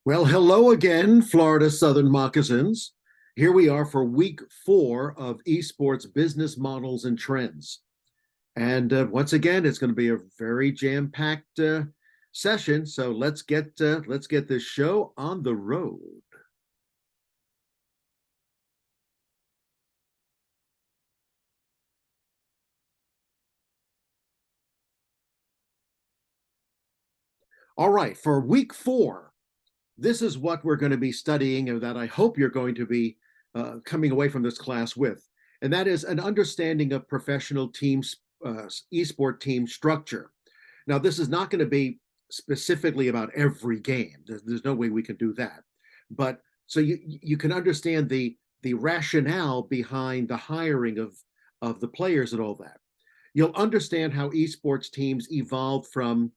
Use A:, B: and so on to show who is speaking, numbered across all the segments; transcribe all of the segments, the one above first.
A: Well, hello again, Florida Southern Moccasins. Here we are for week 4 of esports business models and trends. And once again, it's going to be a very jam-packed session. So let's get this show on the road. All right, for week 4, this is what we're going to be studying, and that I hope you're going to be coming away from this class with, and that is an understanding of professional teams, esport team structure. Now, this is not going to be specifically about every game. There's no way we can do that, but so you can understand the rationale behind the hiring of the players and all that. You'll understand how esports teams evolved from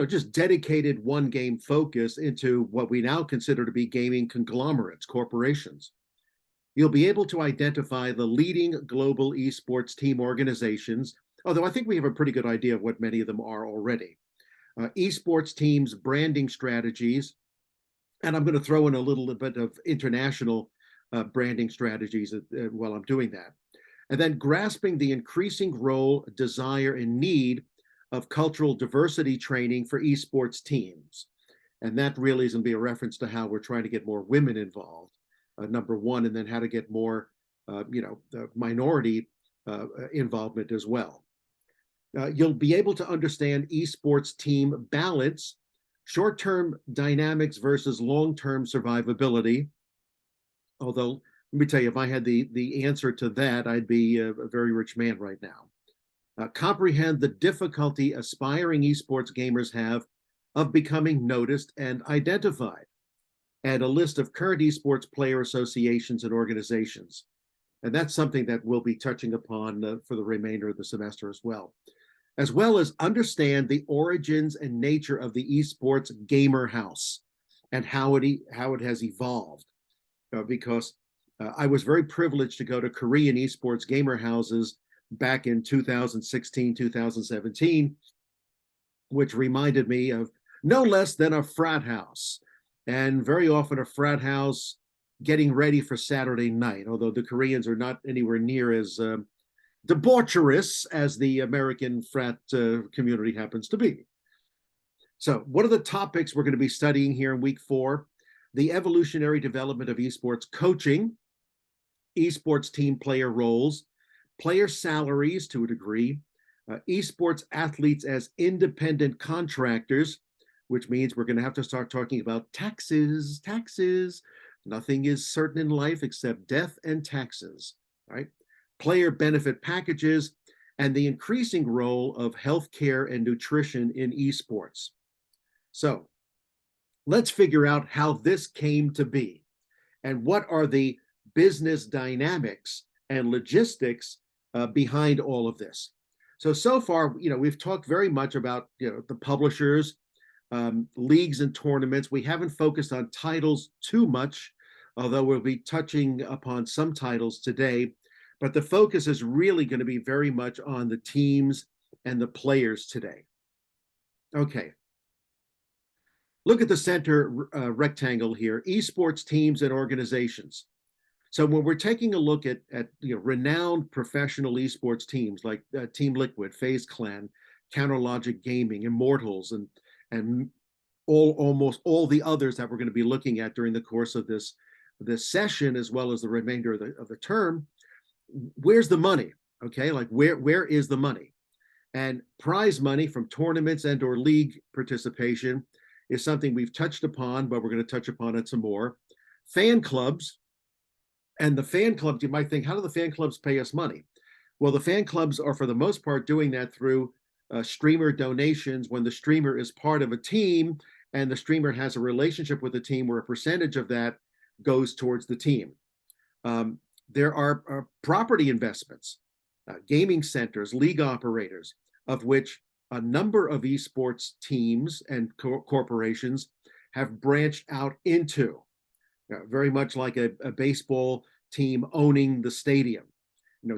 A: just dedicated one game focus into what we now consider to be gaming conglomerates, corporations. You'll be able to identify the leading global esports team organizations, although I think we have a pretty good idea of what many of them are already. Esports teams' branding strategies, and I'm going to throw in a little bit of international branding strategies while I'm doing that. And then grasping the increasing role, desire, and need of cultural diversity training for esports teams. And that really is going to be a reference to how we're trying to get more women involved, number one, and then how to get more, the minority involvement as well. You'll be able to understand esports team balance, short-term dynamics versus long-term survivability. Although, let me tell you, if I had the answer to that, I'd be a very rich man right now. Comprehend the difficulty aspiring esports gamers have of becoming noticed and identified, and a list of current esports player associations and organizations. And that's something that we'll be touching upon for the remainder of the semester as well as understand the origins and nature of the esports gamer house and how it has evolved. Because I was very privileged to go to Korean esports gamer houses back in 2016, 2017, which reminded me of no less than a frat house, and very often a frat house getting ready for Saturday night, although the Koreans are not anywhere near as debaucherous as the American frat community happens to be. So what are the topics we're going to be studying here in week 4? The evolutionary development of esports coaching, esports team player roles, player salaries to a degree, esports athletes as independent contractors, which means we're going to have to start talking about taxes. Nothing is certain in life except death and taxes, right? Player benefit packages, and the increasing role of healthcare and nutrition in esports. So let's figure out how this came to be and what are the business dynamics and logistics behind all of this. So far, we've talked very much about, the publishers, leagues and tournaments. We haven't focused on titles too much, although we'll be touching upon some titles today. But the focus is really going to be very much on the teams and the players today. Okay. Look at the center rectangle here, esports teams and organizations. So when we're taking a look at renowned professional esports teams like Team Liquid, FaZe Clan, Counterlogic Gaming, Immortals, and almost all the others that we're going to be looking at during the course of this session, as well as the remainder of the term, where's the money? Okay, like where is the money? And prize money from tournaments and or league participation is something we've touched upon, but we're going to touch upon it some more. Fan clubs. And the fan clubs, you might think, how do the fan clubs pay us money? Well, the fan clubs are, for the most part, doing that through streamer donations when the streamer is part of a team and the streamer has a relationship with the team where a percentage of that goes towards the team. There are property investments, gaming centers, league operators, of which a number of esports teams and corporations have branched out into. Very much like a baseball team owning the stadium.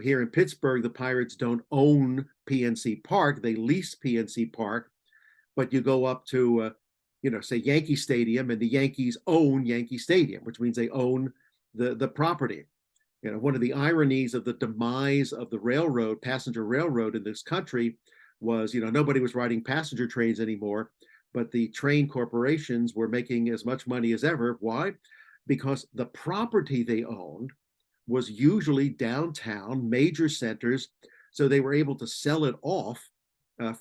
A: Here in Pittsburgh, the Pirates don't own PNC Park, they lease PNC Park, but you go up to say Yankee Stadium, and the Yankees own Yankee Stadium, which means they own the property. One of the ironies of the demise of the railroad, passenger railroad in this country was, nobody was riding passenger trains anymore, but the train corporations were making as much money as ever. Why? Because the property they owned was usually downtown, major centers, so they were able to sell it off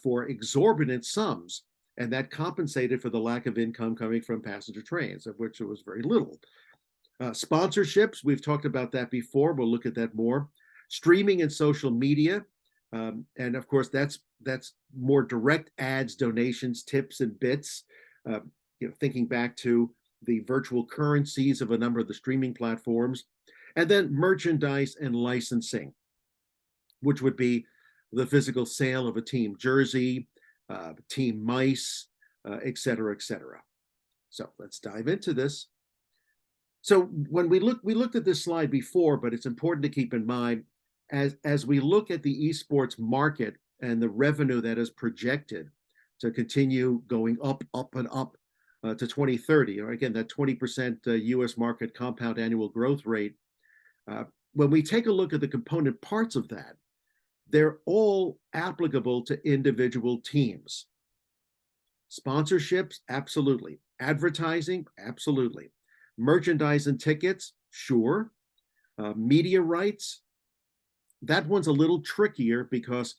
A: for exorbitant sums, and that compensated for the lack of income coming from passenger trains, of which there was very little. Sponsorships, we've talked about that before. We'll look at that more. Streaming and social media, and of course that's more direct ads, donations, tips, and bits. Thinking back to the virtual currencies of a number of the streaming platforms, and then merchandise and licensing, which would be the physical sale of a team jersey, team mice, et cetera, et cetera. So let's dive into this. So when we looked at this slide before, but it's important to keep in mind as we look at the esports market and the revenue that is projected to continue going up, and up to 2030, or again, that 20% US market compound annual growth rate. When we take a look at the component parts of that, they're all applicable to individual teams. Sponsorships, absolutely. Advertising, absolutely. Merchandise and tickets, sure. Media rights, that one's a little trickier because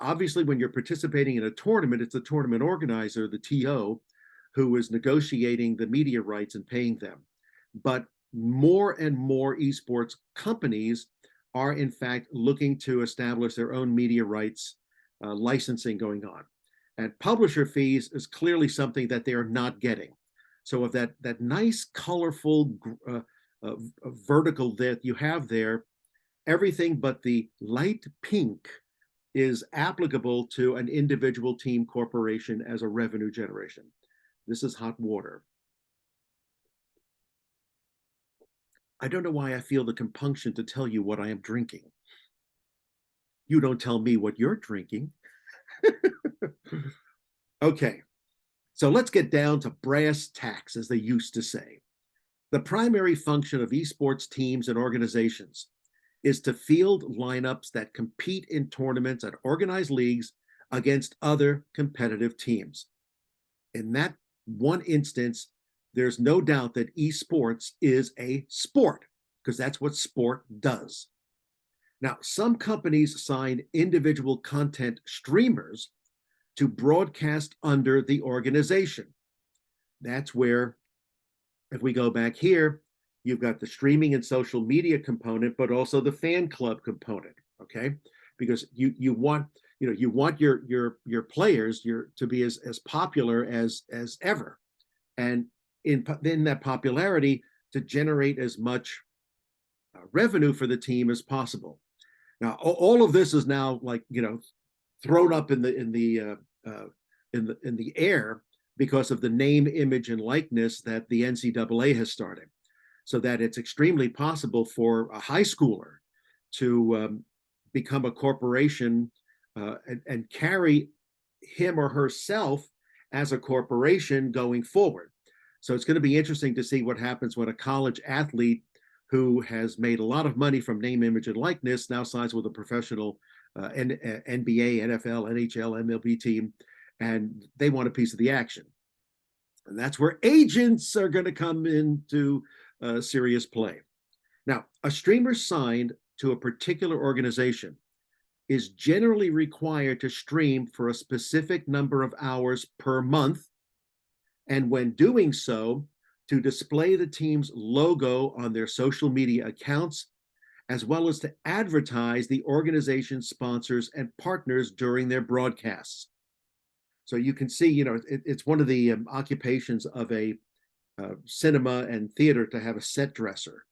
A: obviously when you're participating in a tournament, it's the tournament organizer, the TO, who is negotiating the media rights and paying them. But more and more esports companies are in fact looking to establish their own media rights licensing going on. And publisher fees is clearly something that they are not getting. So of that nice, colorful vertical that you have there, everything but the light pink is applicable to an individual team corporation as a revenue generation. This is hot water. I don't know why I feel the compunction to tell you what I am drinking. You don't tell me what you're drinking. Okay. So let's get down to brass tacks, as they used to say. The primary function of esports teams and organizations is to field lineups that compete in tournaments and organized leagues against other competitive teams. In that one instance, there's no doubt that esports is a sport, because that's what sport does. Now, some companies sign individual content streamers to broadcast under the organization. That's where, if we go back here, you've got the streaming and social media component, but also the fan club component, okay? Because you want your players to be as popular as ever, and in that popularity to generate as much revenue for the team as possible. Now, all of this is now thrown up in the air because of the name, image, and likeness that the NCAA has started, so that it's extremely possible for a high schooler to become a corporation and carry him or herself as a corporation going forward. So it's going to be interesting to see what happens when a college athlete who has made a lot of money from name, image, and likeness now signs with a professional NBA, NFL, NHL, MLB team, and they want a piece of the action. And that's where agents are going to come into serious play. Now, a streamer signed to a particular organization is generally required to stream for a specific number of hours per month, and when doing so, to display the team's logo on their social media accounts, as well as to advertise the organization's sponsors and partners during their broadcasts. So you can see, it's one of the occupations of a cinema and theater to have a set dresser.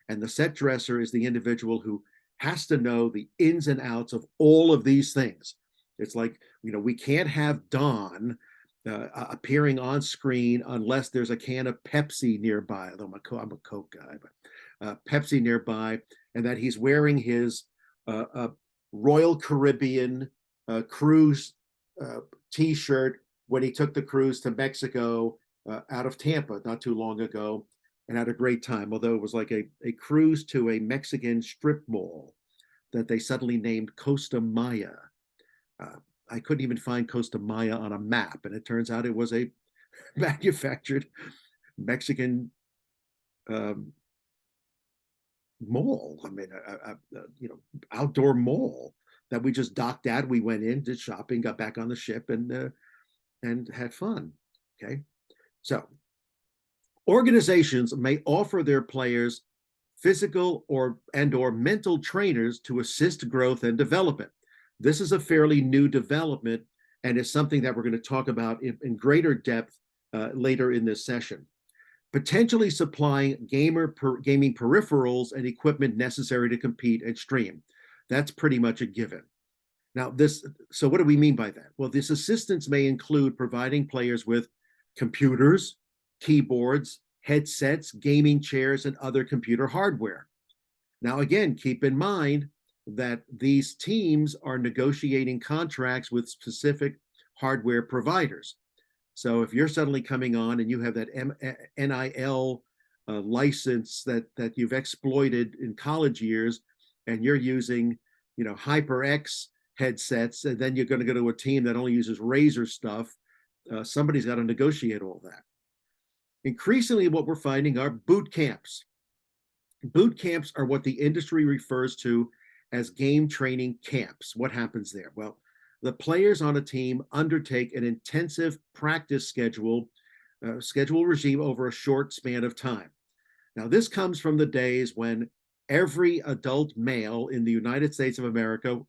A: And the set dresser is the individual who has to know the ins and outs of all of these things. It's like, we can't have Don appearing on screen unless there's a can of Pepsi nearby, although I'm a Coke guy, but Pepsi nearby, and that he's wearing his Royal Caribbean cruise t-shirt when he took the cruise to Mexico out of Tampa not too long ago and had a great time, although it was like a cruise to a Mexican strip mall that they suddenly named Costa Maya. Uh, I couldn't even find Costa Maya on a map, and it turns out it was a manufactured Mexican um, mall. I mean, outdoor mall that we just docked at. We went in, did shopping, got back on the ship, and had fun. Okay, so organizations may offer their players physical or mental trainers to assist growth and development. This is a fairly new development and is something that we're going to talk about in greater depth later in this session. Potentially supplying gaming peripherals and equipment necessary to compete and stream. That's pretty much a given. Now, so what do we mean by that? Well, this assistance may include providing players with computers, keyboards, headsets, gaming chairs, and other computer hardware. Now, again, keep in mind that these teams are negotiating contracts with specific hardware providers. So if you're suddenly coming on and you have that NIL license that you've exploited in college years, and you're using, HyperX headsets, and then you're going to go to a team that only uses Razer stuff, somebody's got to negotiate all that. Increasingly, what we're finding are boot camps. Boot camps are what the industry refers to as game training camps. What happens there? Well, the players on a team undertake an intensive practice schedule regime over a short span of time. Now, this comes from the days when every adult male in the United States of America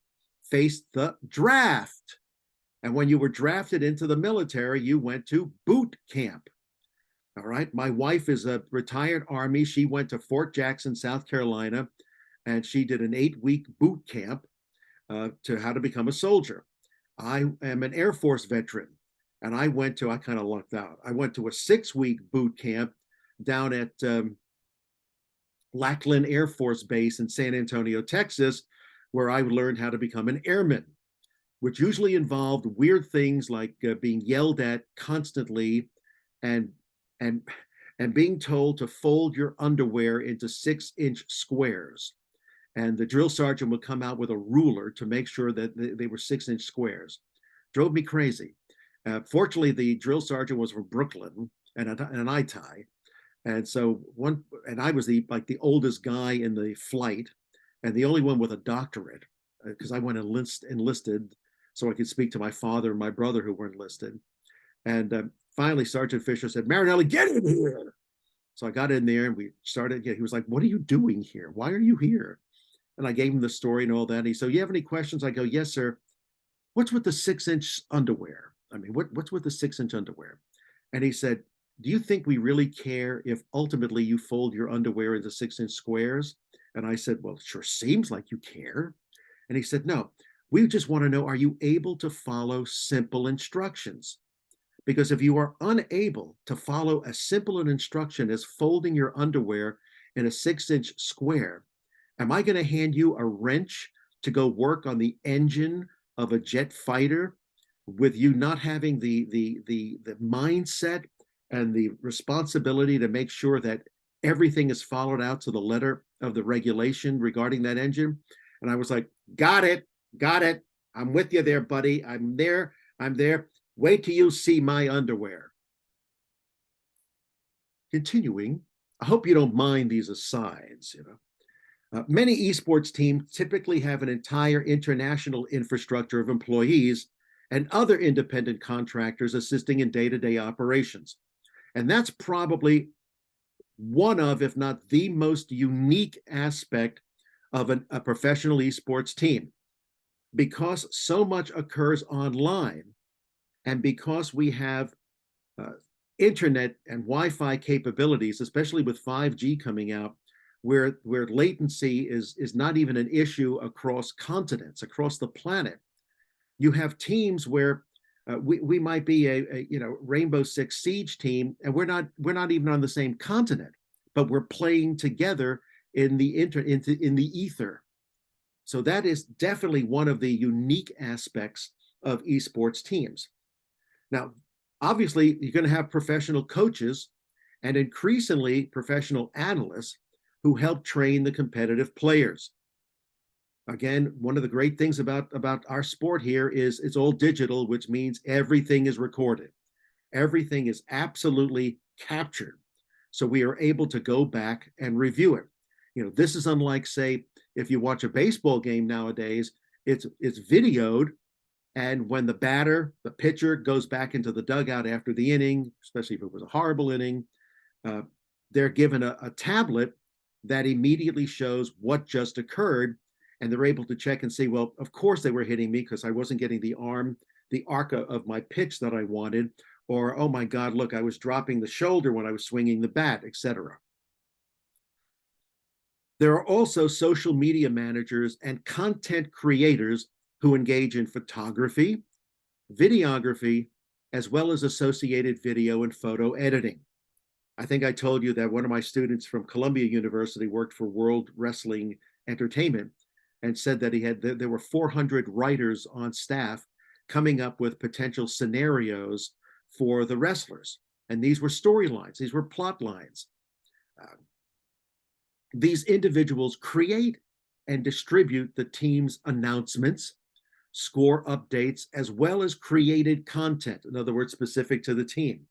A: faced the draft. And when you were drafted into the military, you went to boot camp. All right. My wife is a retired Army. She went to Fort Jackson, South Carolina, and she did an 8-week boot camp to how to become a soldier. I am an Air Force veteran, and I kind of lucked out. I went to a 6-week boot camp down at Lackland Air Force Base in San Antonio, Texas, where I learned how to become an airman, which usually involved weird things like being yelled at constantly and being told to fold your underwear into 6-inch squares. And the drill sergeant would come out with a ruler to make sure that they were 6-inch squares. Drove me crazy. Fortunately, the drill sergeant was from Brooklyn and an eye tie. And so I was the oldest guy in the flight and the only one with a doctorate because I went enlisted so I could speak to my father and my brother who were enlisted. And finally, Sergeant Fisher said, "Marinelli, get in here." So I got in there and we started. He was like, "What are you doing here? Why are you here?" And I gave him the story and all that. And he said, "You have any questions?" I go, "Yes, sir. What's with the 6-inch underwear? I mean, what's with the 6-inch underwear?" And he said, "Do you think we really care if ultimately you fold your underwear into 6-inch squares?" And I said, "Well, it sure seems like you care." And he said, "No, we just want to know, are you able to follow simple instructions? Because if you are unable to follow as simple an instruction as folding your underwear in a 6-inch square, am I going to hand you a wrench to go work on the engine of a jet fighter with you not having the mindset and the responsibility to make sure that everything is followed out to the letter of the regulation regarding that engine?" And I was like, got it. I'm with you there, buddy. I'm there. Wait till you see my underwear. Continuing, I hope you don't mind these asides. Many esports teams typically have an entire international infrastructure of employees and other independent contractors assisting in day-to-day operations. And that's probably one of, if not the most unique aspect of a professional esports team. Because so much occurs online, and because we have internet and Wi-Fi capabilities, especially with 5G coming out, where latency is not even an issue across continents, across the planet. You have teams where we might be a Rainbow Six Siege team, and we're not even on the same continent, but we're playing together in the ether. So that is definitely one of the unique aspects of esports teams. Now, Obviously, you're going to have professional coaches and increasingly professional analysts who help train the competitive players. Again, one of the great things about our sport here is it's all digital, which means everything is recorded. Everything is absolutely captured. So we are able to go back and review it. This is unlike, say, if you watch a baseball game nowadays, it's videoed, and when the pitcher goes back into the dugout after the inning, especially if it was a horrible inning, they're given a tablet that immediately shows what just occurred, and they're able to check and see, well, of course they were hitting me because I wasn't getting the arc of my pitch that I wanted, or, oh my God, look, I was dropping the shoulder when I was swinging the bat, etc. There are also social media managers and content creators who engage in photography, videography, as well as associated video and photo editing. I think I told you that one of my students from Columbia University worked for World Wrestling Entertainment and said that there were 400 writers on staff coming up with potential scenarios for the wrestlers. And these were storylines, these were plot lines. These individuals create and distribute the team's announcements, score updates, as well as created content, in other words, specific to the team.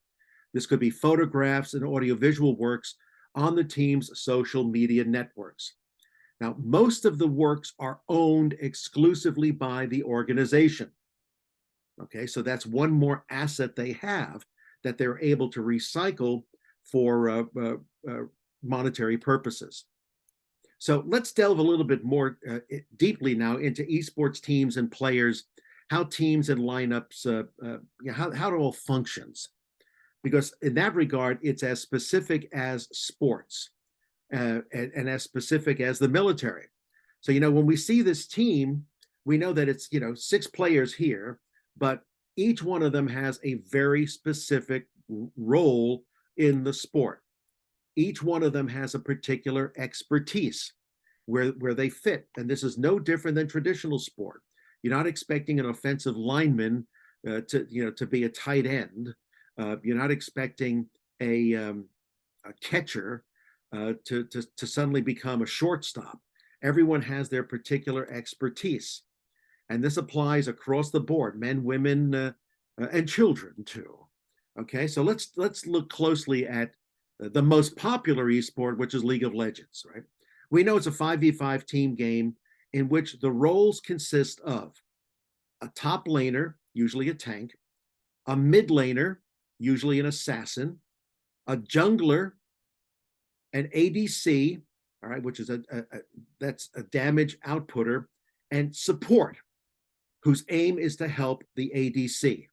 A: This could be photographs and audiovisual works on the team's social media networks. Now, most of the works are owned exclusively by the organization. Okay, so that's one more asset they have that they're able to recycle for monetary purposes. So let's delve a little bit more deeply now into esports teams and players, how teams and lineups, how it all functions. Because in that regard, it's as specific as sports and as specific as the military. So, when we see this team, we know that it's, 6 players here, but each one of them has a very specific role in the sport. Each one of them has a particular expertise where they fit. And this is no different than traditional sport. You're not expecting an offensive lineman to be a tight end. You're not expecting a catcher to suddenly become a shortstop. Everyone has their particular expertise. And this applies across the board, men, women, and children too. Okay, so let's look closely at the most popular esport, which is League of Legends, right? We know it's a 5v5 team game in which the roles consist of a top laner, usually a tank, a mid laner, usually an assassin, a jungler, an ADC, all right, which is that's a damage outputter, and support, whose aim is to help the ADC.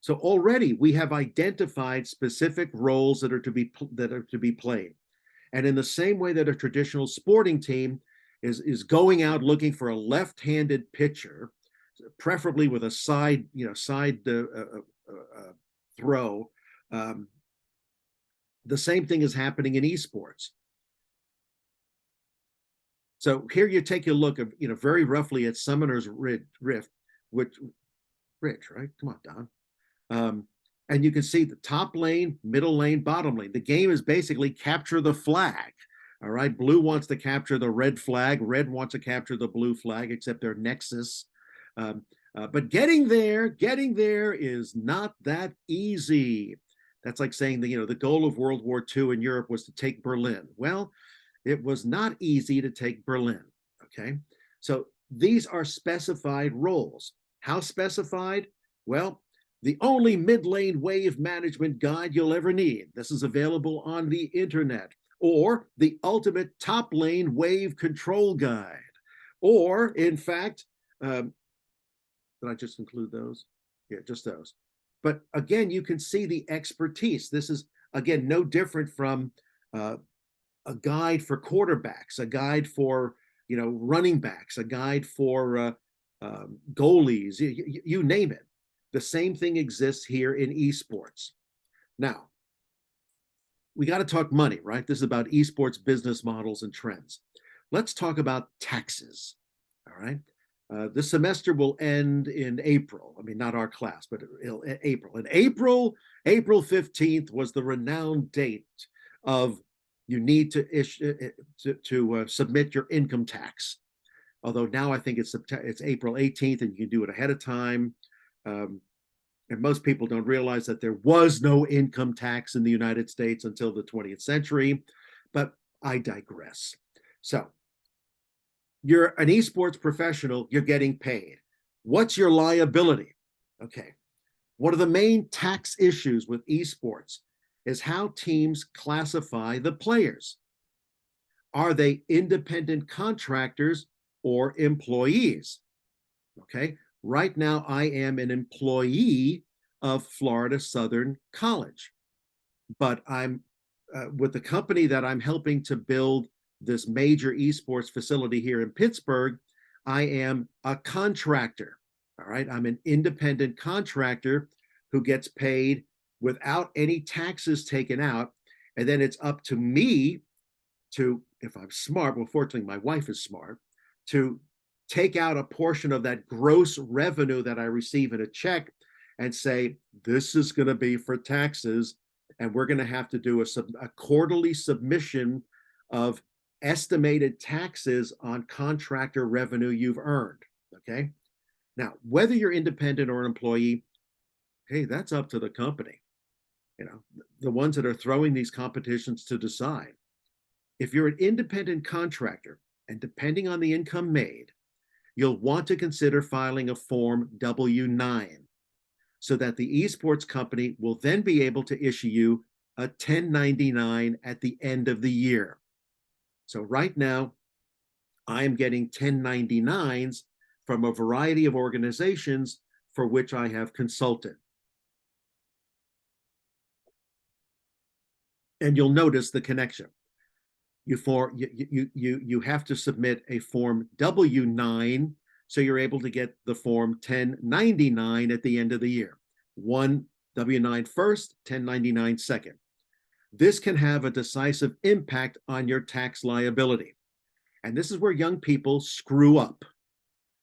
A: So already we have identified specific roles that are to be played. And in the same way that a traditional sporting team is going out looking for a left-handed pitcher, preferably with a side throw, the same thing is happening in esports. So here you take a look of, very roughly at Summoner's Rift, which, Rich, right? Come on, Don. And you can see the top lane, middle lane, bottom lane. The game is basically capture the flag. All right, blue wants to capture the red flag. Red wants to capture the blue flag, except they're Nexus. But getting there is not that easy. That's like saying the goal of World War II in Europe was to take Berlin. Well, it was not easy to take Berlin. Okay, so these are specified roles. How specified? Well, the only mid-lane wave management guide you'll ever need. This is available on the internet. Or the ultimate top lane wave control guide. Or, in fact, did I just include those? Yeah, just those. But again, you can see the expertise. This is, again, no different from a guide for quarterbacks, a guide for running backs, a guide for goalies, you name it. The same thing exists here in esports. Now, we got to talk money, right? This is about esports business models and trends. Let's talk about taxes, all right? The semester will end in April. I mean, not our class, but April. In April, April 15th was the renowned date of you need to issue to submit your income tax. Although now I think it's April 18th, and you can do it ahead of time. And most people don't realize that there was no income tax in the United States until the 20th century. But I digress. So you're an esports professional, you're getting paid. What's your liability? Okay. One of the main tax issues with esports is how teams classify the players. Are they independent contractors or employees? Okay. Right now, I am an employee of Florida Southern College, but I'm with the company that I'm helping to build this major esports facility here in Pittsburgh. I am a contractor. All right. I'm an independent contractor who gets paid without any taxes taken out. And then it's up to me to, if I'm smart, well, fortunately, my wife is smart, to take out a portion of that gross revenue that I receive in a check and say, this is going to be for taxes. And we're going to have to do a quarterly submission of estimated taxes on contractor revenue you've earned. Okay. Now, whether you're independent or an employee, hey, that's up to the company. You know, the ones that are throwing these competitions to decide. If you're an independent contractor, and depending on the income made, you'll want to consider filing a Form W-9 so that the esports company will then be able to issue you a 1099 at the end of the year. So right now, I am getting 1099s from a variety of organizations for which I have consulted. And you'll notice the connection. You have to submit a Form W-9 so you're able to get the Form 1099 at the end of the year. One W-9 first, 1099 second. This can have a decisive impact on your tax liability. And this is where young people screw up,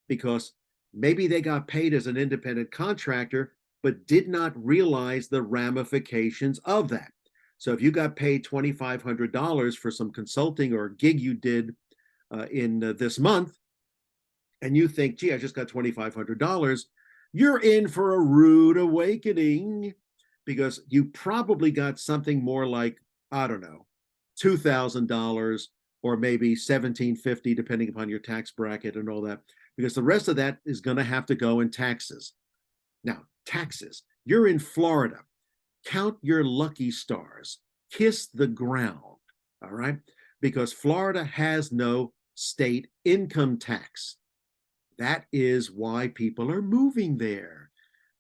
A: because maybe they got paid as an independent contractor, but did not realize the ramifications of that. So if you got paid $2,500 for some consulting or gig you did in this month, and you think, gee, I just got $2,500, you're in for a rude awakening, because you probably got something more like, I don't know, $2,000 or maybe $1,750, depending upon your tax bracket and all that, because the rest of that is going to have to go in taxes. Now, taxes. You're in Florida. Count your lucky stars. Kiss the ground, all right? Because Florida has no state income tax. That is why people are moving there.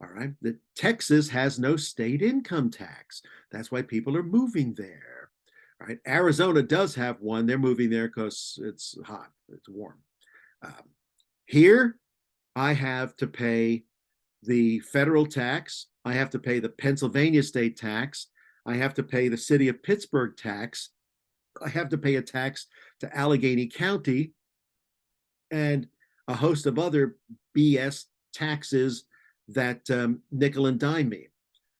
A: All right. Texas has no state income tax. That's why people are moving there. All right. Arizona does have one. They're moving there because it's hot. It's warm. Here, I have to pay the federal tax. I have to pay the Pennsylvania state tax. I have to pay the city of Pittsburgh tax. I have to pay a tax to Allegheny County and a host of other BS taxes that nickel and dime me.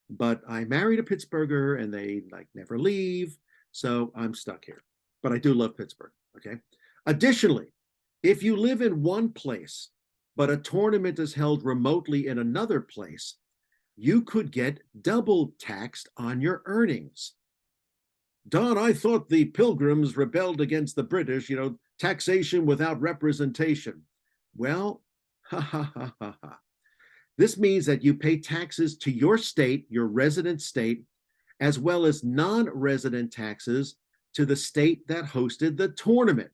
A: But I married a Pittsburgher and they like never leave. So I'm stuck here. But I do love Pittsburgh. Okay. Additionally, if you live in one place, but a tournament is held remotely in another place, you could get double taxed on your earnings. Don, I thought the Pilgrims rebelled against the British, taxation without representation. Well, ha ha ha ha ha. This means that you pay taxes to your state, your resident state, as well as non-resident taxes to the state that hosted the tournament.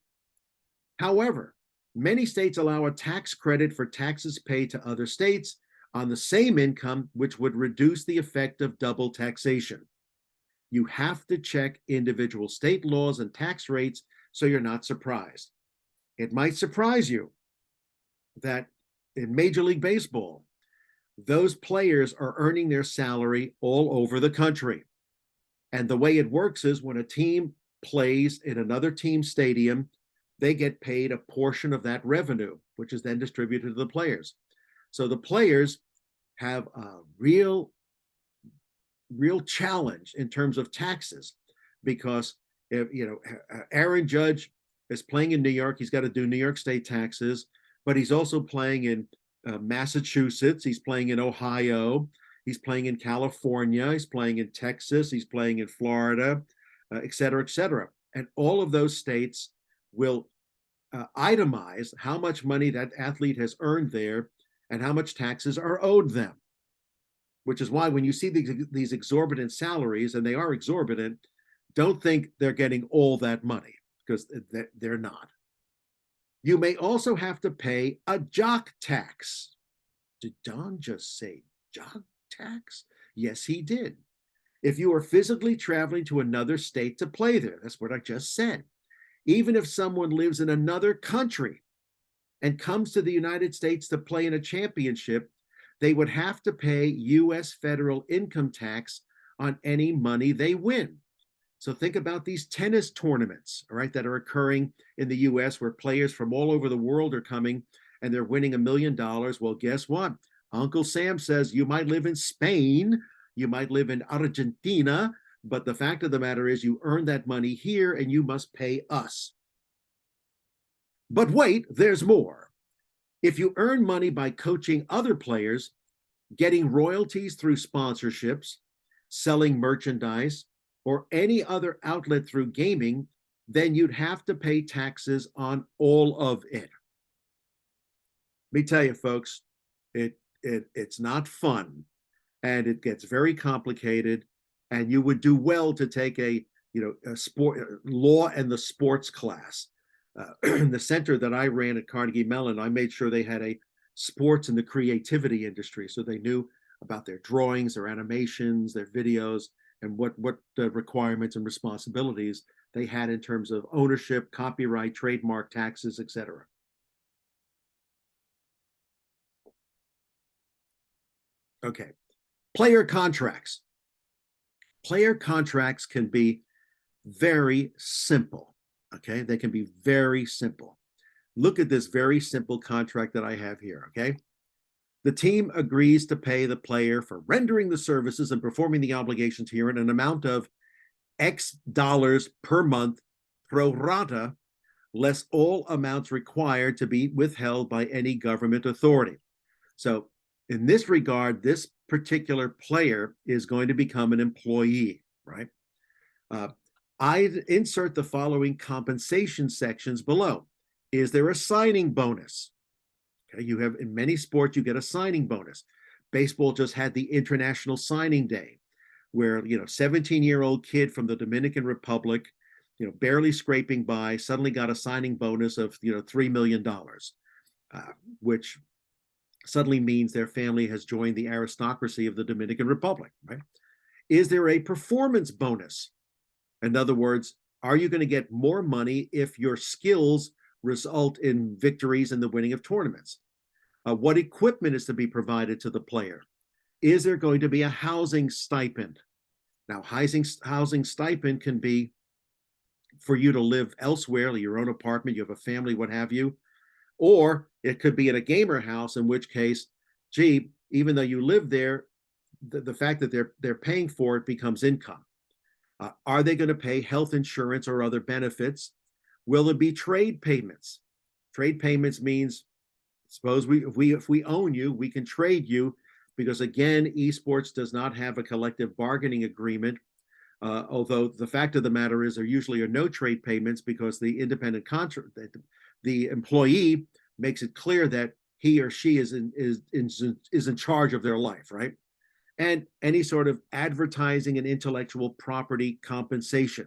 A: However, many states allow a tax credit for taxes paid to other states on the same income, which would reduce the effect of double taxation. You have to check individual state laws and tax rates so you're not surprised. It might surprise you that in Major League Baseball, those players are earning their salary all over the country. And the way it works is when a team plays in another team's stadium, they get paid a portion of that revenue, which is then distributed to the players. So the players have a real challenge in terms of taxes, because if Aaron Judge is playing in New York, he's got to do New York State taxes, but he's also playing in Massachusetts, he's playing in Ohio, he's playing in California, he's playing in Texas, he's playing in Florida, et cetera, et cetera. And all of those states will itemize how much money that athlete has earned there and how much taxes are owed them. Which is why when you see these exorbitant salaries, and they are exorbitant, don't think they're getting all that money, because they're not. You may also have to pay a jock tax. Did Don just say jock tax? Yes, he did. If you are physically traveling to another state to play there, that's what I just said. Even if someone lives in another country and comes to the United States to play in a championship, they would have to pay U.S. federal income tax on any money they win. So think about these tennis tournaments, all right, that are occurring in the U.S., where players from all over the world are coming and they're winning $1 million. Well, guess what? Uncle Sam says you might live in Spain, you might live in Argentina, but the fact of the matter is you earn that money here and you must pay us. But wait, there's more. If you earn money by coaching other players, getting royalties through sponsorships, selling merchandise, or any other outlet through gaming, then you'd have to pay taxes on all of it. Let me tell you, folks, it's not fun, and it gets very complicated. And you would do well to take a sport law and the sports class. The center that I ran at Carnegie Mellon, I made sure they had a sports and the creativity industry, so they knew about their drawings, their animations, their videos, and what requirements and responsibilities they had in terms of ownership, copyright, trademark, taxes, etc. Okay, player contracts. Player contracts can be very simple. Okay, they can be very simple. Look at this very simple contract that I have here. Okay, the team agrees to pay the player for rendering the services and performing the obligations here in an amount of X dollars per month, pro rata, less all amounts required to be withheld by any government authority. So in this regard, this particular player is going to become an employee, right? I insert the following compensation sections below. Is there a signing bonus? Okay, you have, in many sports, you get a signing bonus. Baseball just had the International Signing Day, where 17-year-old kid from the Dominican Republic, barely scraping by, suddenly got a signing bonus of $3 million, which suddenly means their family has joined the aristocracy of the Dominican Republic, right? Is there a performance bonus? In other words, are you going to get more money if your skills result in victories in the winning of tournaments? What equipment is to be provided to the player? Is there going to be a housing stipend? Now, housing stipend can be for you to live elsewhere, like your own apartment, you have a family, what have you. Or it could be in a gamer house, in which case, gee, even though you live there, the fact that they're paying for it becomes income. Are they going to pay health insurance or other benefits? Will there be trade payments? Trade payments means, suppose if we own you, we can trade you, because again, esports does not have a collective bargaining agreement. Although the fact of the matter is there usually are no trade payments, because the independent contract, the employee makes it clear that he or she is in charge of their life, right? And any sort of advertising and intellectual property compensation.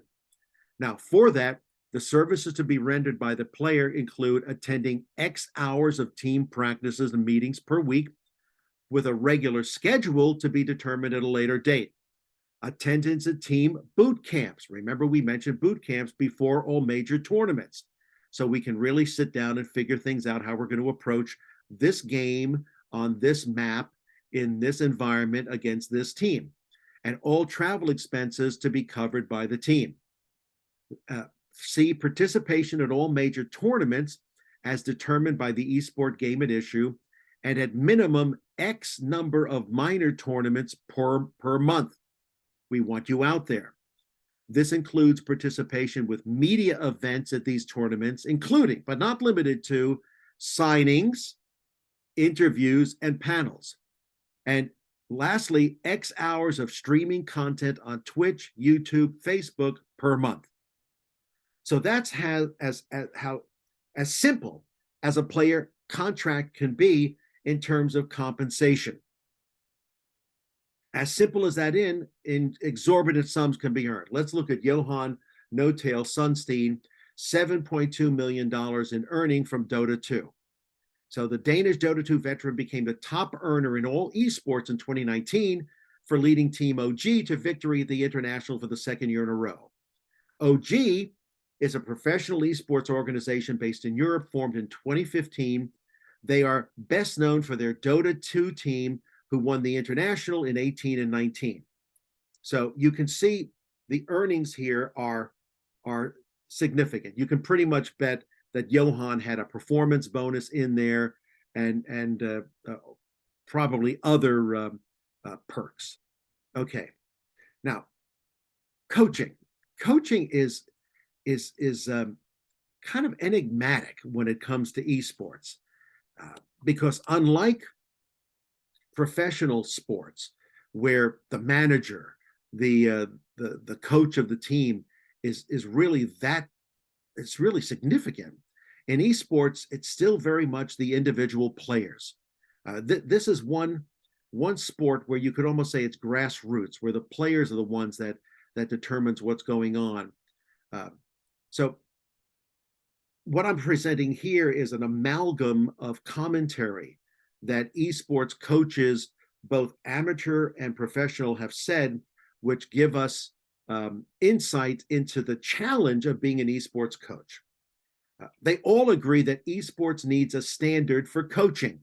A: Now, for that, the services to be rendered by the player include attending X hours of team practices and meetings per week, with a regular schedule to be determined at a later date. Attendance at team boot camps. Remember, we mentioned boot camps before all major tournaments. So we can really sit down and figure things out, how we're going to approach this game on this map in this environment against this team. And all travel expenses to be covered by the team. C, participation in all major tournaments as determined by the esport game at issue, and at minimum X number of minor tournaments per month. We want you out there. This includes participation with media events at these tournaments, including, but not limited to, signings, interviews, and panels. And lastly, X hours of streaming content on Twitch, YouTube, Facebook per month. So that's how as simple as a player contract can be in terms of compensation. As simple as that in exorbitant sums can be earned. Let's look at Johan No-Tail Sunstein, $7.2 million in earning from Dota 2. So the Danish Dota 2 veteran became the top earner in all esports in 2019 for leading Team OG to victory at the International for the second year in a row. OG is a professional esports organization based in Europe, formed in 2015. They are best known for their Dota 2 team, who won the International in 18 and 19. So you can see the earnings here are significant. You can pretty much bet that Johan had a performance bonus in there and probably other perks. Okay, now coaching. Coaching is kind of enigmatic when it comes to esports because unlike professional sports, where the manager, the coach of the team is really it's really significant. In esports, it's still very much the individual players. This is one sport where you could almost say it's grassroots, where the players are the ones that determines what's going on. So what I'm presenting here is an amalgam of commentary that esports coaches, both amateur and professional, have said, which give us insight into the challenge of being an esports coach. They all agree that esports needs a standard for coaching,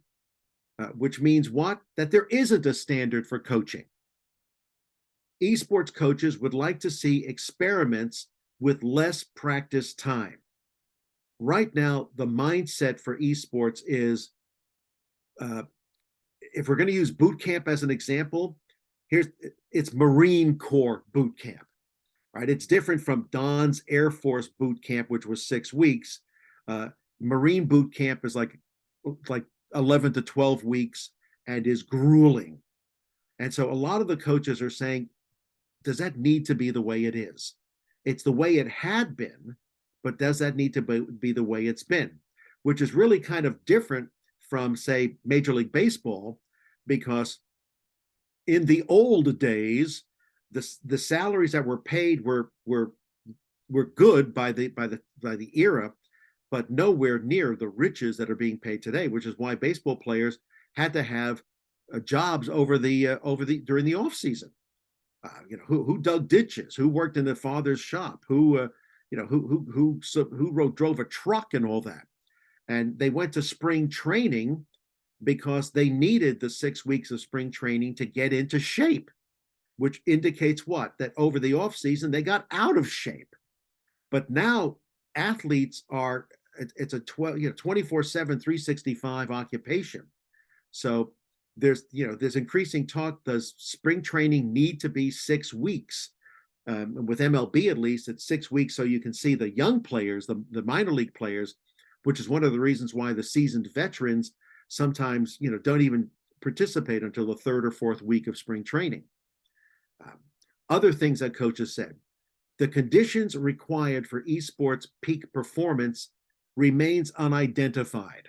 A: which means what? That there isn't a standard for coaching. Esports coaches would like to see experiments with less practice time. Right now, the mindset for esports is, if we're going to use boot camp as an example, it's Marine Corps boot camp, right? It's different from Don's Air Force boot camp, which was 6 weeks. Marine boot camp is like 11 to 12 weeks and is grueling. And so a lot of the coaches are saying, does that need to be the way it is? It's the way it had been, but does that need to be the way it's been? Which is really kind of different from, say, Major League Baseball, because in the old days, the salaries that were paid were good by the era, but nowhere near the riches that are being paid today. Which is why baseball players had to have jobs during the off season. Who dug ditches, who worked in their father's shop, who drove a truck and all that. And they went to spring training because they needed the 6 weeks of spring training to get into shape, which indicates what? That over the off season, they got out of shape. But now athletes it's a 24/7, 365 occupation. So there's increasing talk, does spring training need to be 6 weeks? With MLB, at least, it's 6 weeks so you can see the young players, the minor league players, which is one of the reasons why the seasoned veterans sometimes don't even participate until the 3rd or 4th week of spring training. Other things that coaches said: the conditions required for esports peak performance remains unidentified.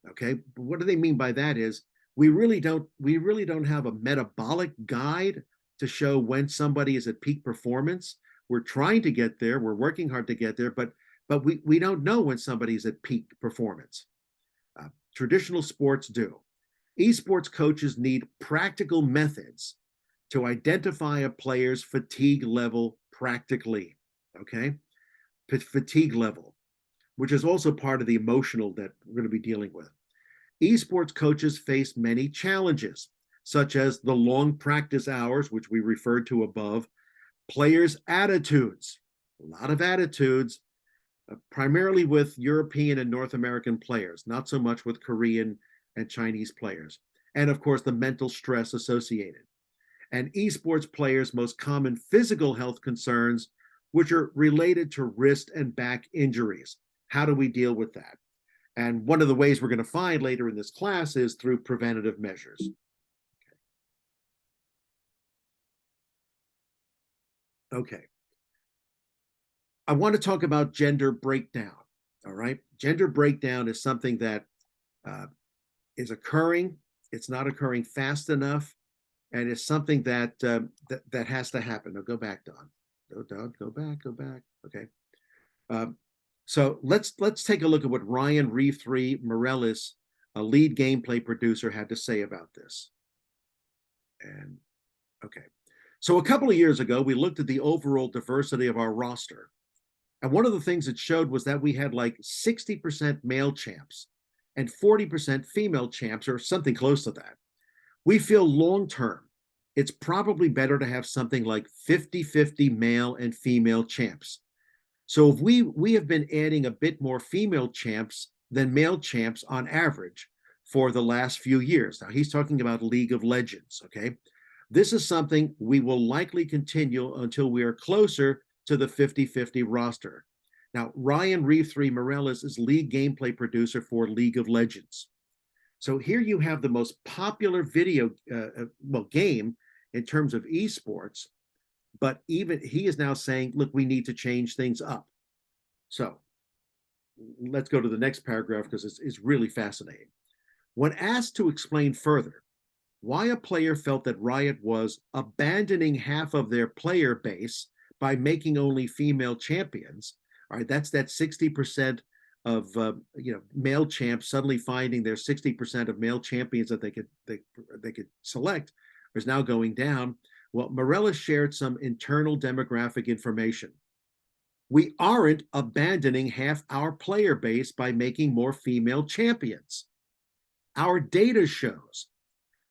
A: Okay, but what do they mean by that? Is we really don't have a metabolic guide to show when somebody is at peak performance. We're trying to get there, we're working hard to get there, but we don't know when somebody's at peak performance. Traditional sports do. Esports coaches need practical methods to identify a player's fatigue level practically. Okay, fatigue level, which is also part of the emotional that we're going to be dealing with. Esports coaches face many challenges, such as the long practice hours, which we referred to above, players' attitudes, a lot of attitudes, primarily with European and North American players, not so much with Korean and Chinese players. And of course, the mental stress associated. And esports players' most common physical health concerns, which are related to wrist and back injuries. How do we deal with that? And one of the ways we're going to find later in this class is through preventative measures. Okay. I want to talk about gender breakdown. All right. Gender breakdown is something that is occurring. It's not occurring fast enough, and it's something that that has to happen. Now go back, Don. Go back. Okay. So let's take a look at what Ryan Reeve3 Morales, a lead gameplay producer, had to say about this. And okay. So a couple of years ago, we looked at the overall diversity of our roster. And one of the things it showed was that we had like 60% male champs and 40% female champs, or something close to that. We feel long term, it's probably better to have something like 50-50 male and female champs. So if we have been adding a bit more female champs than male champs on average for the last few years. Now he's talking about League of Legends, okay? This is something we will likely continue until we are closer to the 50-50 roster. Now, Ryan Reeve3 Morales is lead gameplay producer for League of Legends. So here you have the most popular video game in terms of esports, but even he is now saying, look, we need to change things up. So let's go to the next paragraph because it's really fascinating. When asked to explain further why a player felt that Riot was abandoning half of their player base by making only female champions, all right, that's that 60% of male champs suddenly finding their 60% of male champions that they could select is now going down. Well, Morales shared some internal demographic information. We aren't abandoning half our player base by making more female champions. Our data shows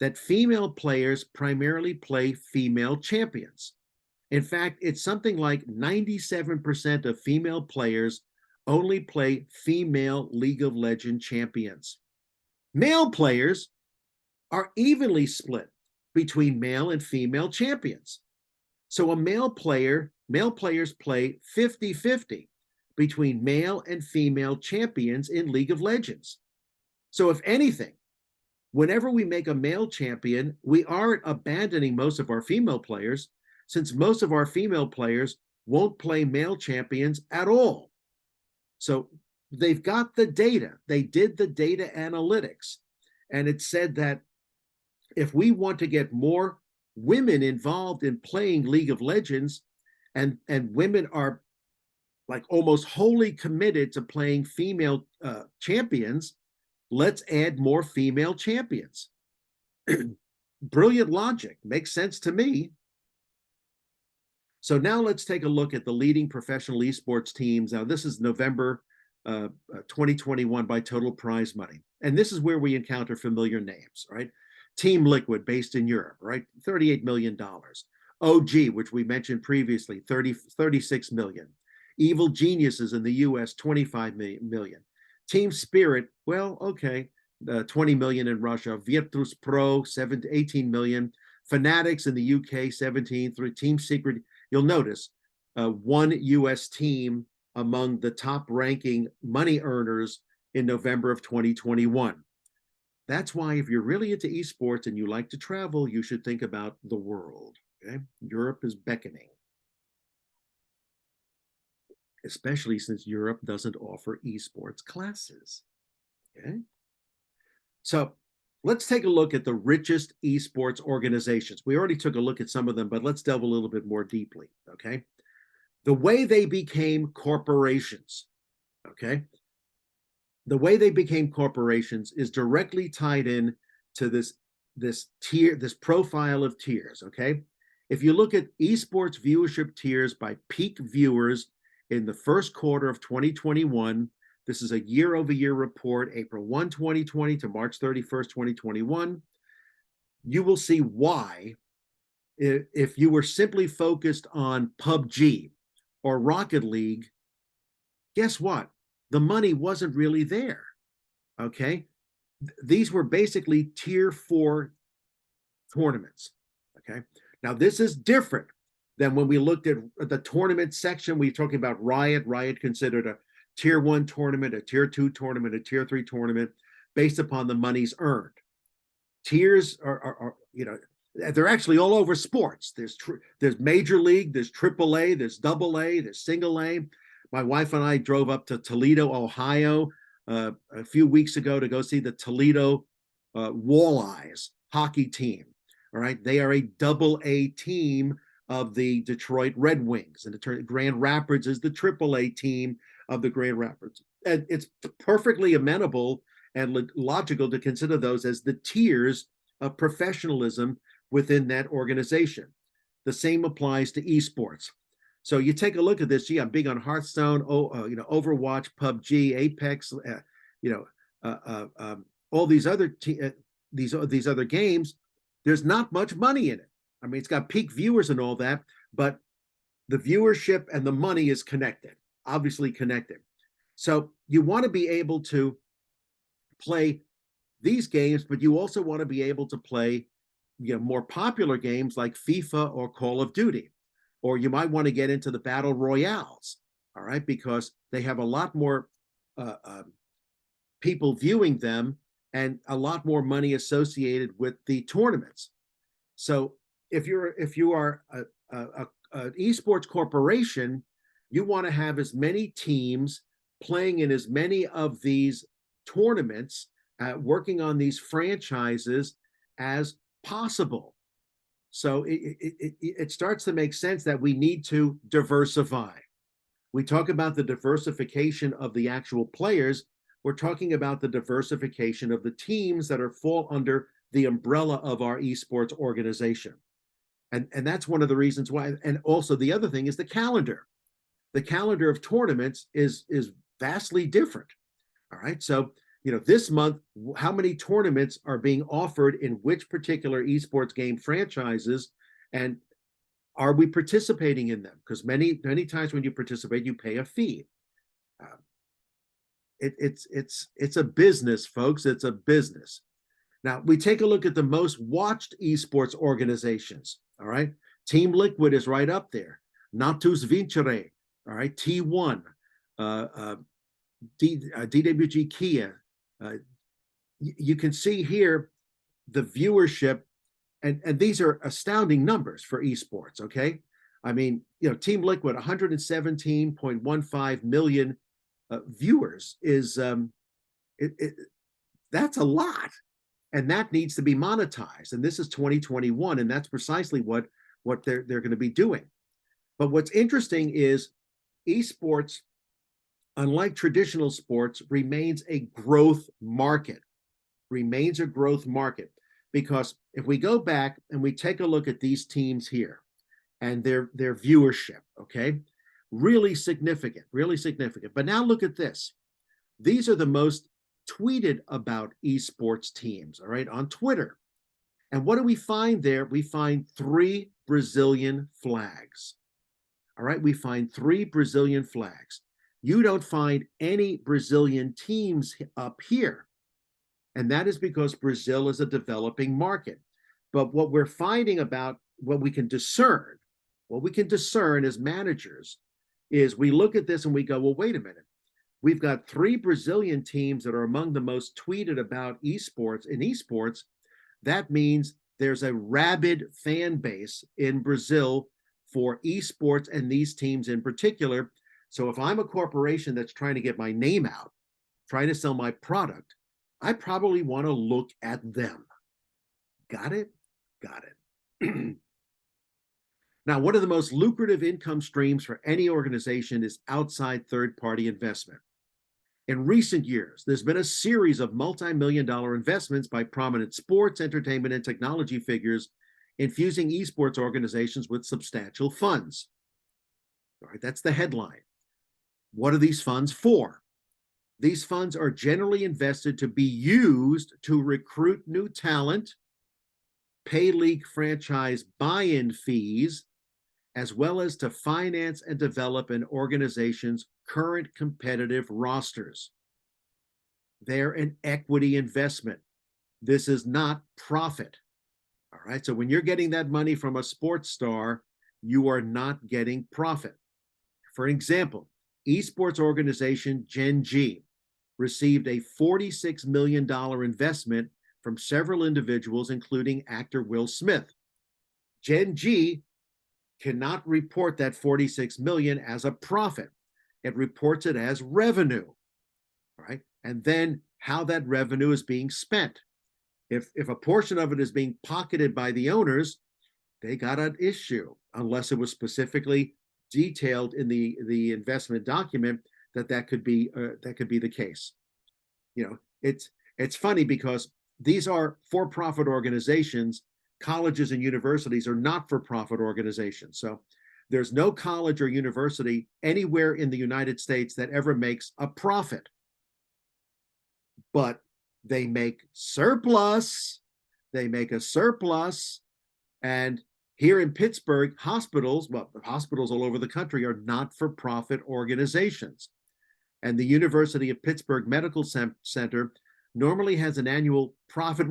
A: that female players primarily play female champions. In fact, it's something like 97% of female players only play female League of Legends champions. Male players are evenly split between male and female champions. So male players play 50-50 between male and female champions in League of Legends. So if anything, whenever we make a male champion, we aren't abandoning most of our female players, since most of our female players won't play male champions at all. So they've got the data. They did the data analytics. And it said that if we want to get more women involved in playing League of Legends, and women are like almost wholly committed to playing female champions, let's add more female champions. Brilliant logic. Makes sense to me. So now let's take a look at the leading professional esports teams. Now, this is November 2021 by total prize money. And this is where we encounter familiar names, right? Team Liquid, based in Europe, right? $38 million. OG, which we mentioned previously, 36 million. Evil Geniuses in the US, 25 million. Team Spirit, well, okay, 20 million in Russia. Virtus Pro, 18 million. Fanatics in the UK, 17. Through Team Secret, you'll notice one US team among the top ranking money earners in November of 2021. That's why if you're really into esports and you like to travel, you should think about the world. Okay? Europe is beckoning, especially since Europe doesn't offer esports classes. Okay? So let's take a look at the richest esports organizations. We already took a look at some of them, but let's delve a little bit more deeply. Okay? The way they became corporations, okay? The way they became corporations is directly tied in to this profile of tiers, okay? If you look at esports viewership tiers by peak viewers in the first quarter of 2021, this is a year-over-year report, April 1, 2020 to March 31st, 2021, you will see why, if you were simply focused on PUBG or Rocket League, guess what? The money wasn't really there. Okay. These were basically tier 4 tournaments. Okay. Now, this is different than when we looked at the tournament section. We were talking about Riot. Riot considered a tier 1 tournament, a tier 2 tournament, a tier 3 tournament based upon the monies earned. Tiers are they're actually all over sports. There's Major League, there's AAA, there's AA, there's Single A. My wife and I drove up to Toledo, Ohio, a few weeks ago to go see the Toledo Walleyes hockey team. All right, they are a AA team of the Detroit Red Wings, and Grand Rapids is the AAA team of the Grand Rapids. And it's perfectly amenable and logical to consider those as the tiers of professionalism within that organization. The same applies to esports. So you take a look at this. Gee, I'm big on Hearthstone, Overwatch, PUBG, Apex, all these other these other games. There's not much money in it. I mean, it's got peak viewers and all that, but the viewership and the money is connected, obviously connected. So you want to be able to play these games, but you also want to be able to play more popular games like FIFA or Call of Duty, or you might want to get into the battle royales, all right, because they have a lot more people viewing them and a lot more money associated with the tournaments. So if you are an esports corporation, you want to have as many teams playing in as many of these tournaments, working on these franchises as possible. So it starts to make sense that we need to diversify. We talk about the diversification of the actual players. We're talking about the diversification of the teams that fall under the umbrella of our esports organization. And that's one of the reasons why. And also the other thing is the calendar. The calendar of tournaments is vastly different. All right. So, this month, how many tournaments are being offered in which particular esports game franchises, and are we participating in them? Because many times when you participate, you pay a fee. It's a business, folks. It's a business. Now, we take a look at the most watched esports organizations, all right? Team Liquid is right up there. Natus Vincere, all right? T1, DWG Kia. You can see here the viewership, and these are astounding numbers for esports, okay? I mean, Team Liquid, 117.15 million viewers is, that's a lot. And that needs to be monetized. And this is 2021, and that's precisely what they're going to be doing. But what's interesting is esports, unlike traditional sports, remains a growth market. Remains a growth market. Because if we go back and we take a look at these teams here and their viewership, okay, really significant, really significant. But now look at this. These are the most tweeted about esports teams, all right, on Twitter. And what do we find there? We find 3 Brazilian flags. All right, we find 3 Brazilian flags. You don't find any Brazilian teams up here. And that is because Brazil is a developing market. But what we're finding about what we can discern as managers is we look at this and we go, well, wait a minute. We've got 3 Brazilian teams that are among the most tweeted about esports. In esports, that means there's a rabid fan base in Brazil for esports and these teams in particular. So if I'm a corporation that's trying to get my name out, trying to sell my product, I probably want to look at them. Got it? Got it. Now, one of the most lucrative income streams for any organization is outside third-party investment. In recent years, there's been a series of multi-million-dollar investments by prominent sports, entertainment, and technology figures, infusing esports organizations with substantial funds. All right, that's the headline. What are these funds for? These funds are generally invested to be used to recruit new talent, pay league franchise buy-in fees, as well as to finance and develop an organization's current competitive rosters. They're an equity investment. This is not profit. All right. So when you're getting that money from a sports star, you are not getting profit. For example, esports organization Gen G received a $46 million investment from several individuals, including actor Will Smith. Gen G cannot report that 46 million as a profit. It reports it as revenue, right? And then how that revenue is being spent. If a portion of it is being pocketed by the owners, they got an issue, unless it was specifically detailed in the investment document that could be the case. You know, it's funny because these are for-profit organizations. Colleges and universities are not-for-profit organizations. So there's no college or university anywhere in the United States that ever makes a profit. But they make surplus. They make a surplus. And here in Pittsburgh, hospitals, well, hospitals all over the country are not-for-profit organizations. And the University of Pittsburgh Medical Center normally has an annual profit,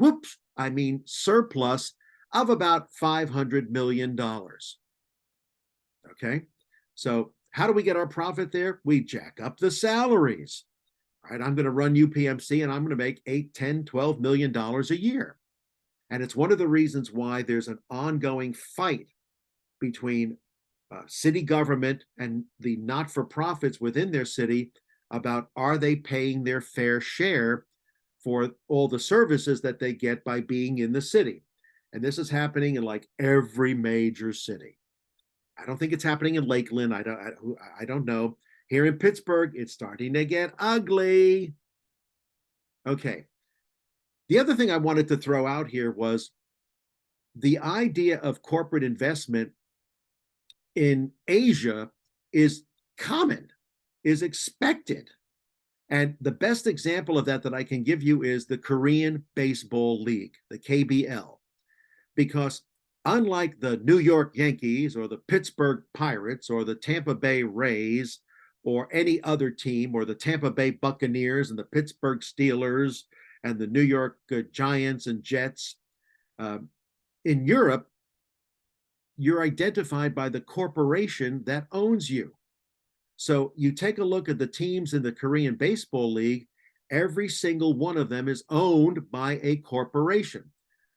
A: surplus of about $500 million. Okay, so how do we get our profit there? We jack up the salaries. All right, I'm going to run UPMC and I'm going to make $8, $10, $12 million a year. And it's one of the reasons why there's an ongoing fight between city government and the not-for-profits within their city about, are they paying their fair share for all the services that they get by being in the city. And this is happening in like every major city. I don't think it's happening in Lakeland. I don't know. Here in Pittsburgh, it's starting to get ugly. Okay. The other thing I wanted to throw out here was the idea of corporate investment in Asia is common, is expected. And the best example of that I can give you is the Korean Baseball League, the KBL. Because unlike the New York Yankees or the Pittsburgh Pirates or the Tampa Bay Rays or any other team, or the Tampa Bay Buccaneers and the Pittsburgh Steelers and the New York Giants and Jets, in Europe, you're identified by the corporation that owns you. So you take a look at the teams in the Korean Baseball League, every single one of them is owned by a corporation.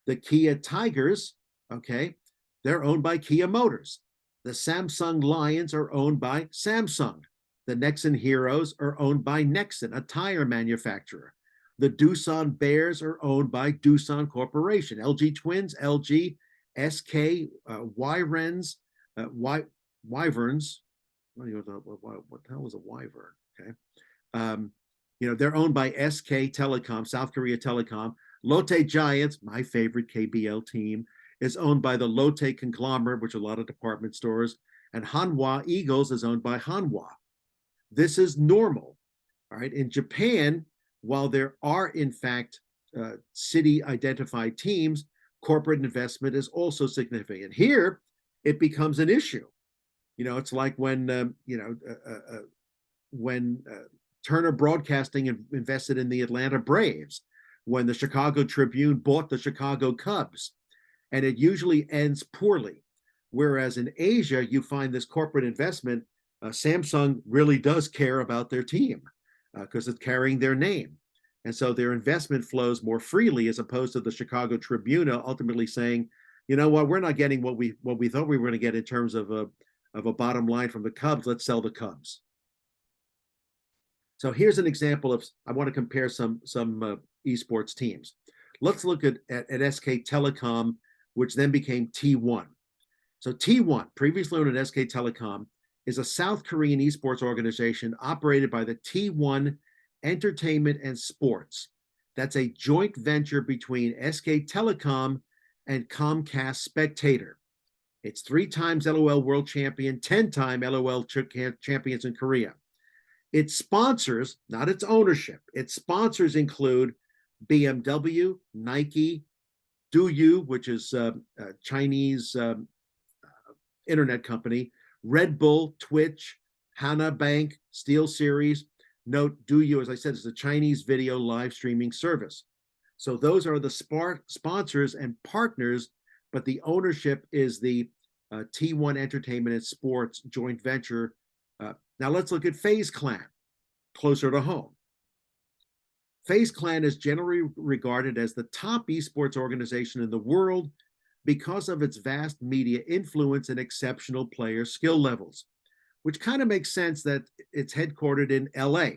A: The Kia Tigers, okay, they're owned by Kia Motors. The Samsung Lions are owned by Samsung. The Nexen Heroes are owned by Nexen, a tire manufacturer. The Doosan Bears are owned by Doosan Corporation. LG Twins, LG, SK, Wyverns, Wyverns. What the hell is a wyvern? Okay. They're owned by SK Telecom, South Korea Telecom. Lotte Giants, my favorite KBL team, is owned by the Lotte conglomerate, which are a lot of department stores. And Hanwha Eagles is owned by Hanwha. This is normal. All right. In Japan, while there are, in fact, city-identified teams, corporate investment is also significant. Here, it becomes an issue. It's like when Turner Broadcasting invested in the Atlanta Braves, when the Chicago Tribune bought the Chicago Cubs, and it usually ends poorly. Whereas in Asia, you find this corporate investment. Samsung really does care about their team because it's carrying their name. And so their investment flows more freely, as opposed to the Chicago Tribune ultimately saying, you know what, we're not getting what we thought we were going to get in terms of a bottom line from the Cubs. Let's sell the Cubs. So here's an example of, I want to compare some esports teams. Let's look at SK Telecom, which then became T1. So T1, previously known as SK Telecom, is a South Korean esports organization operated by the T1 Entertainment and Sports. That's a joint venture between SK Telecom and Comcast Spectator. It's 3 times LOL World Champion, 10-time LOL champions in Korea. Its sponsors, not its ownership, its sponsors include BMW, Nike, Douyu, which is Chinese internet company, Red Bull, Twitch, Hana Bank, Steel Series. Note, Douyu, as I said, is a Chinese video live streaming service. So those are the sponsors and partners, but the ownership is the T1 Entertainment and Sports joint venture. Now let's look at FaZe Clan, closer to home. FaZe Clan is generally regarded as the top esports organization in the world because of its vast media influence and exceptional player skill levels, which kind of makes sense that it's headquartered in LA.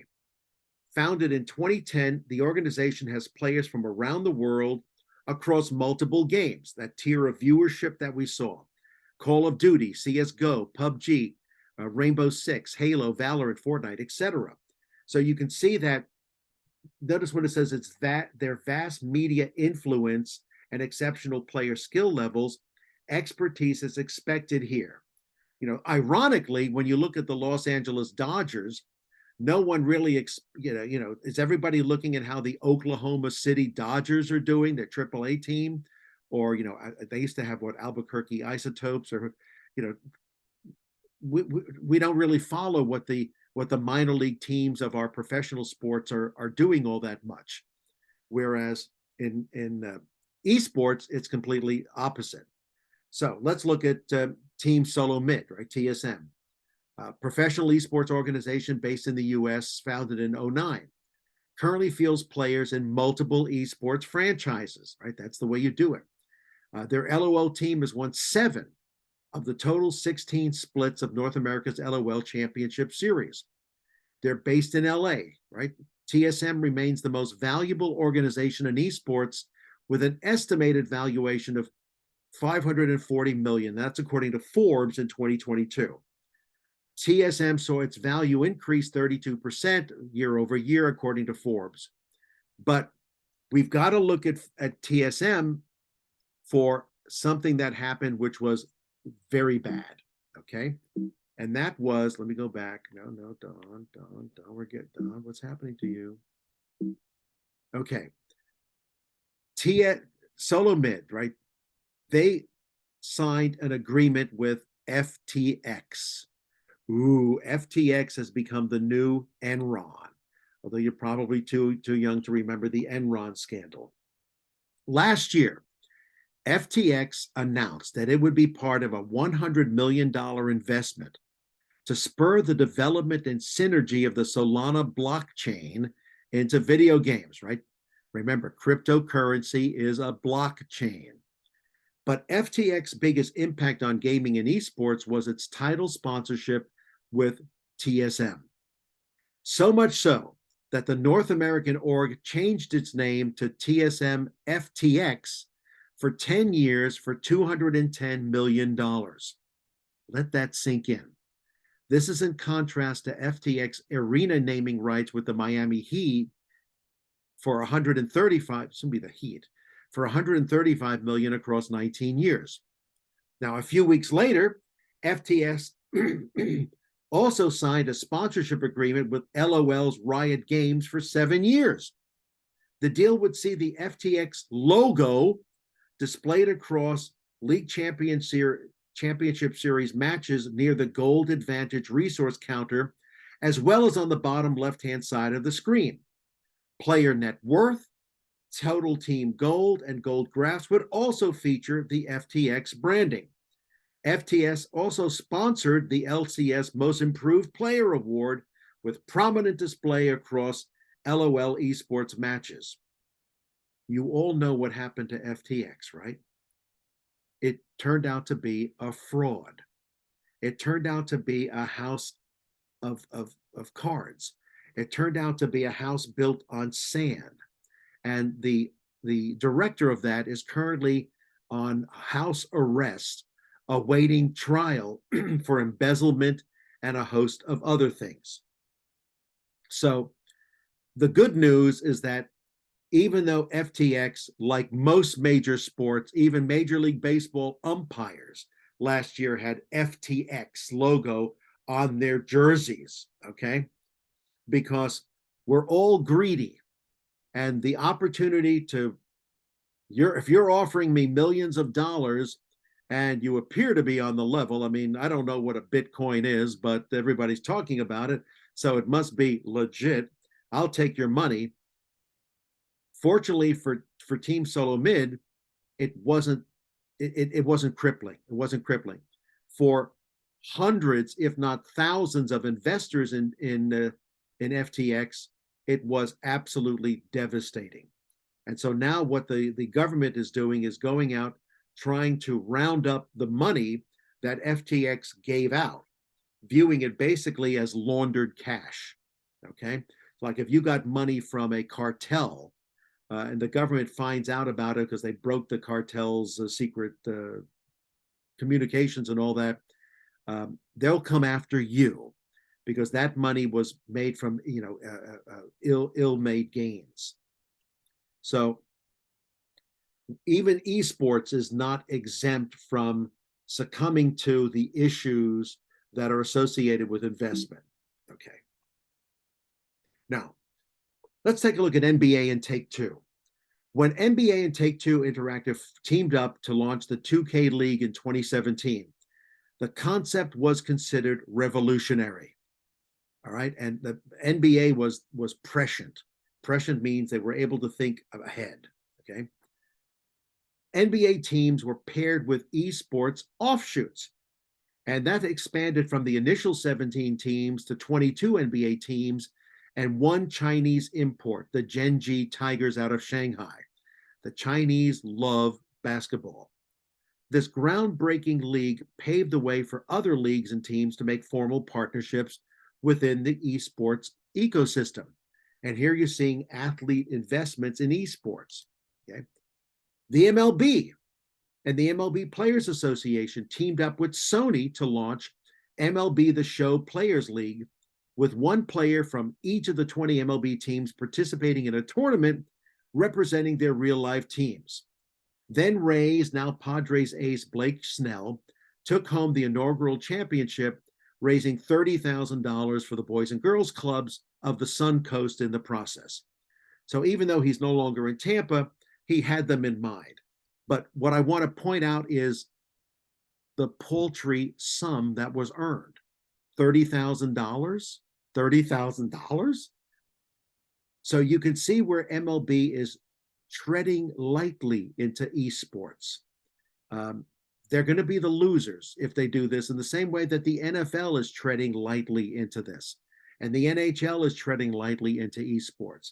A: Founded in 2010, the organization has players from around the world across multiple games, that tier of viewership that we saw. Call of Duty, CSGO, PUBG, Rainbow Six, Halo, Valorant, Fortnite, etc. So you can see that, notice what it says, it's that their vast media influence and exceptional player skill levels, expertise is expected here. You know, ironically, when you look at the Los Angeles Dodgers, no one really, is everybody looking at how the Oklahoma City Dodgers are doing, their AAA team? Or, they used to have Albuquerque Isotopes, or, we don't really follow what the minor league teams of our professional sports are doing all that much. Whereas in esports, it's completely opposite. So let's look at Team Solo Mid, right? TSM. Professional esports organization based in the US, founded in 2009. Currently fields players in multiple esports franchises, right? That's the way you do it. Their LOL team has won 7 of the total 16 splits of North America's LOL Championship Series. They're based in LA, right? TSM remains the most valuable organization in esports with an estimated valuation of $540 million. That's according to Forbes in 2022. TSM saw its value increase 32% year over year, according to Forbes. But we've got to look at TSM for something that happened, which was very bad, okay? And that was, let me go back. No, Don, Don, what's happening to you? Okay. Solo Mid, right? They signed an agreement with FTX. Ooh, FTX has become the new Enron, although you're probably too young to remember the Enron scandal. Last year, FTX announced that it would be part of a $100 million investment to spur the development and synergy of the Solana blockchain into video games, right? Remember, cryptocurrency is a blockchain. But FTX's biggest impact on gaming and esports was its title sponsorship with TSM. So much so that the North American org changed its name to TSM FTX for 10 years for $210 million. Let that sink in. This is in contrast to FTX arena naming rights with the Miami Heat for 135, this would be the Heat, for 135 million across 19 years. Now, a few weeks later, FTX also signed a sponsorship agreement with LOL's Riot Games for 7 years. The deal would see the FTX logo displayed across League Championship Series matches near the Gold Advantage resource counter, as well as on the bottom left-hand side of the screen. Player net worth, total team gold, and gold graphs would also feature the FTX branding. FTS also sponsored the LCS Most Improved Player Award with prominent display across LOL esports matches. You all know what happened to FTX, right? It turned out to be a fraud. It turned out to be a house of cards. It turned out to be a house built on sand. And the director of that is currently on house arrest, awaiting trial for embezzlement and a host of other things. So the good news is that even though FTX, like most major sports, even Major League Baseball umpires last year had FTX logo on their jerseys, okay? Because we're all greedy, and the opportunity to, if you're offering me millions of dollars and you appear to be on the level. I mean, I don't know what a Bitcoin is, but everybody's talking about it, so it must be legit. I'll take your money. Fortunately for Team Solo Mid, it wasn't it wasn't crippling. It wasn't crippling for hundreds, if not thousands, of investors in FTX. It was absolutely devastating. And so now what the government is doing is going out trying to round up the money that FTX gave out, viewing it basically as laundered cash. Okay. Like if you got money from a cartel and the government finds out about it because they broke the cartel's secret communications and all that, they'll come after you because that money was made from ill-made gains. So even esports is not exempt from succumbing to the issues that are associated with investment. Okay. Now, let's take a look at NBA and Take-Two. When NBA and Take-Two Interactive teamed up to launch the 2K League in 2017, the concept was considered revolutionary. All right. And the NBA was prescient. Prescient means they were able to think ahead. Okay. NBA teams were paired with esports offshoots, and that expanded from the initial 17 teams to 22 NBA teams and one Chinese import, the Genji Tigers out of Shanghai. The Chinese love basketball. This groundbreaking league paved the way for other leagues and teams to make formal partnerships within the esports ecosystem. And here you're seeing athlete investments in esports. Okay. The MLB and the MLB Players Association teamed up with Sony to launch MLB The Show Players League, with one player from each of the 20 MLB teams participating in a tournament representing their real-life teams. Then Rays, now Padres ace Blake Snell, took home the inaugural championship, raising $30,000 for the boys and girls clubs of the Sun Coast in the process. So even though he's no longer in Tampa, he had them in mind. But what I want to point out is the paltry sum that was earned. $30,000? $30,000? So you can see where MLB is treading lightly into esports. They're going to be the losers if they do this in the same way that the NFL is treading lightly into this. And the NHL is treading lightly into esports.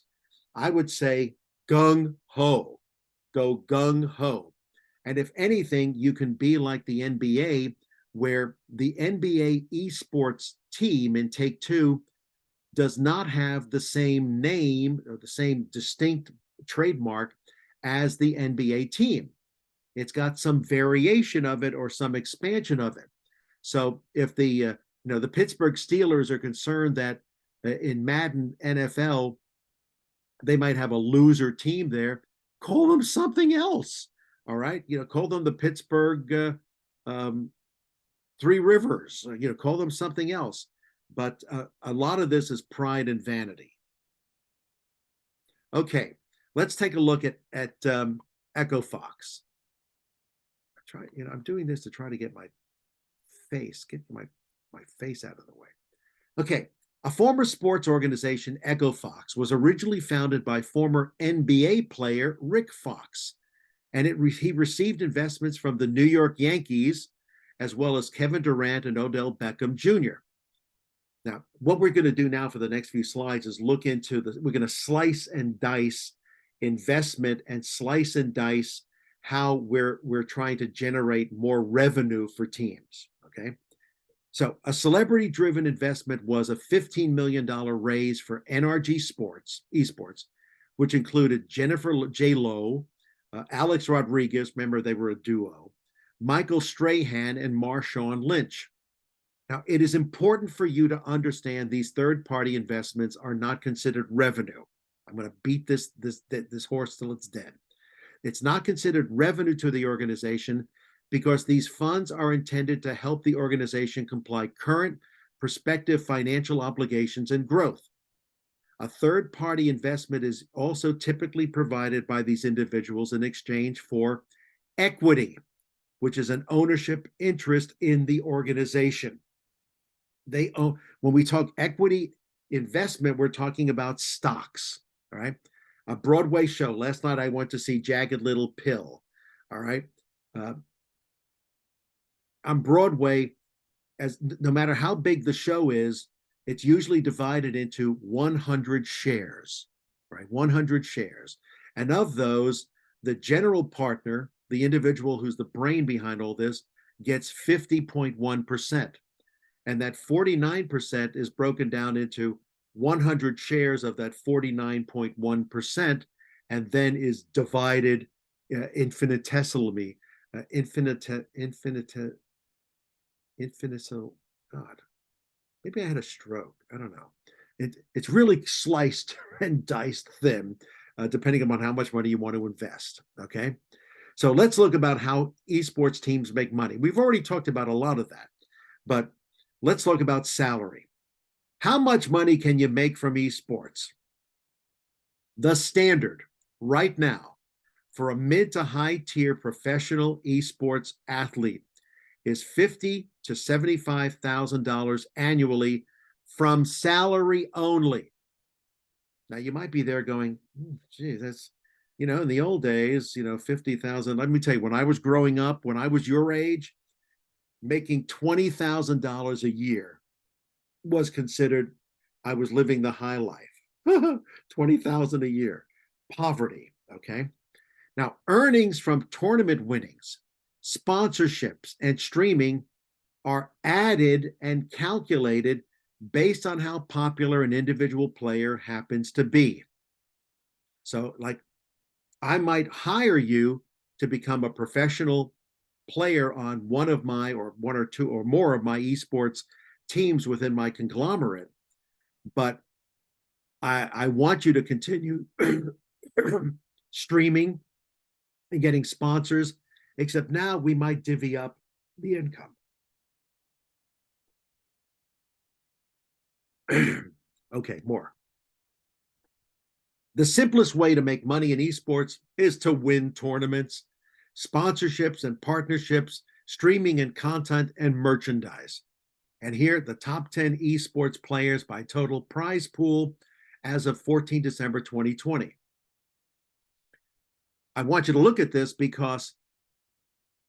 A: I would say gung-ho. Go gung-ho. And if anything, you can be like the NBA, where the NBA esports team in Take-Two does not have the same name or the same distinct trademark as the NBA team. It's got some variation of it or some expansion of it. So if the Pittsburgh Steelers are concerned that in Madden NFL they might have a loser team there, call them something else. All right, call them the Pittsburgh Three Rivers. Call them something else. But a lot of this is pride and vanity. Okay, let's take a look at Echo Fox. I'm doing this to try to get my face out of the way. Okay, a former sports organization, Echo Fox, was originally founded by former NBA player Rick Fox, and he received investments from the New York Yankees, as well as Kevin Durant and Odell Beckham Jr. Now, what we're going to do now for the next few slides is look into we're going to slice and dice investment and slice and dice how we're trying to generate more revenue for teams. Okay. So a celebrity-driven investment was a $15 million raise for NRG Esports, which included Jennifer J. Lo, Alex Rodriguez, remember they were a duo, Michael Strahan, and Marshawn Lynch. Now, it is important for you to understand these third-party investments are not considered revenue. I'm going to beat this horse till it's dead. It's not considered revenue to the organization because these funds are intended to help the organization comply current, prospective financial obligations and growth. A third-party investment is also typically provided by these individuals in exchange for equity. which is an ownership interest in the organization. They own, when we talk equity investment, we're talking about stocks. All right. A Broadway show. Last night I went to see Jagged Little Pill. All right. Uh, on Broadway, as no matter how big the show is, it's usually divided into 100 shares, right? 100 shares. And of those, the general partner, the individual who's the brain behind all this, gets 50.1%. And that 49% is broken down into 100 shares of that 49.1%, and then is divided infinitesimally, infinitesimal, God, maybe I had a stroke. I don't know. It's really sliced and diced thin, depending upon how much money you want to invest. Okay. So let's look about how esports teams make money. We've already talked about a lot of that, but let's talk about salary. How much money can you make from esports? The standard right now for a mid to high tier professional esports athlete is $50,000 to $75,000 annually from salary only. Now you might be there going, gee, that's, in the old days, 50,000. Let me tell you, when I was growing up, when I was your age, making $20,000 a year was considered, I was living the high life. 20,000 a year, poverty. Okay. Now, earnings from tournament winnings, sponsorships, and streaming are added and calculated based on how popular an individual player happens to be. So, like, I might hire you to become a professional player on one of my, or one or two or more of my esports teams within my conglomerate, but I want you to continue streaming and getting sponsors, except now we might divvy up the income. Okay, more. The simplest way to make money in esports is to win tournaments, sponsorships and partnerships, streaming and content, and merchandise. And here, the top 10 esports players by total prize pool as of 14 December 2020. I want you to look at this because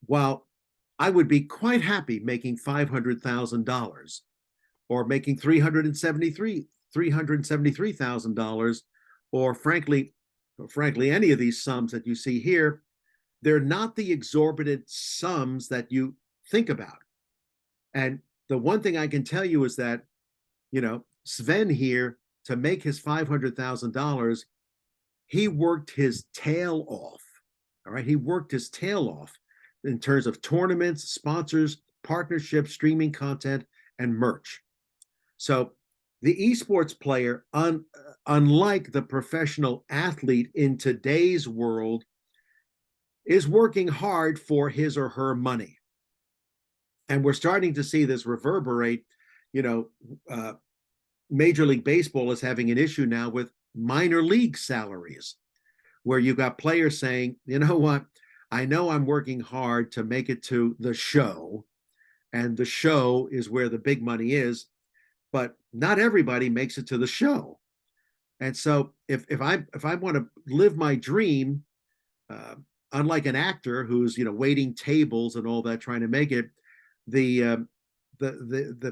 A: while I would be quite happy making $500,000 or making $373,000, or frankly, any of these sums that you see here, they're not the exorbitant sums that you think about. And the one thing I can tell you is that, Sven here, to make his $500,000, he worked his tail off. All right. He worked his tail off in terms of tournaments, sponsors, partnerships, streaming content, and merch. So the esports player, unlike the professional athlete in today's world, is working hard for his or her money. And we're starting to see this reverberate. Major League Baseball is having an issue now with minor league salaries, where you got players saying, you know what, I know I'm working hard to make it to the show, and the show is where the big money is, but not everybody makes it to the show. And so if I want to live my dream, unlike an actor who's waiting tables and all that trying to make it, the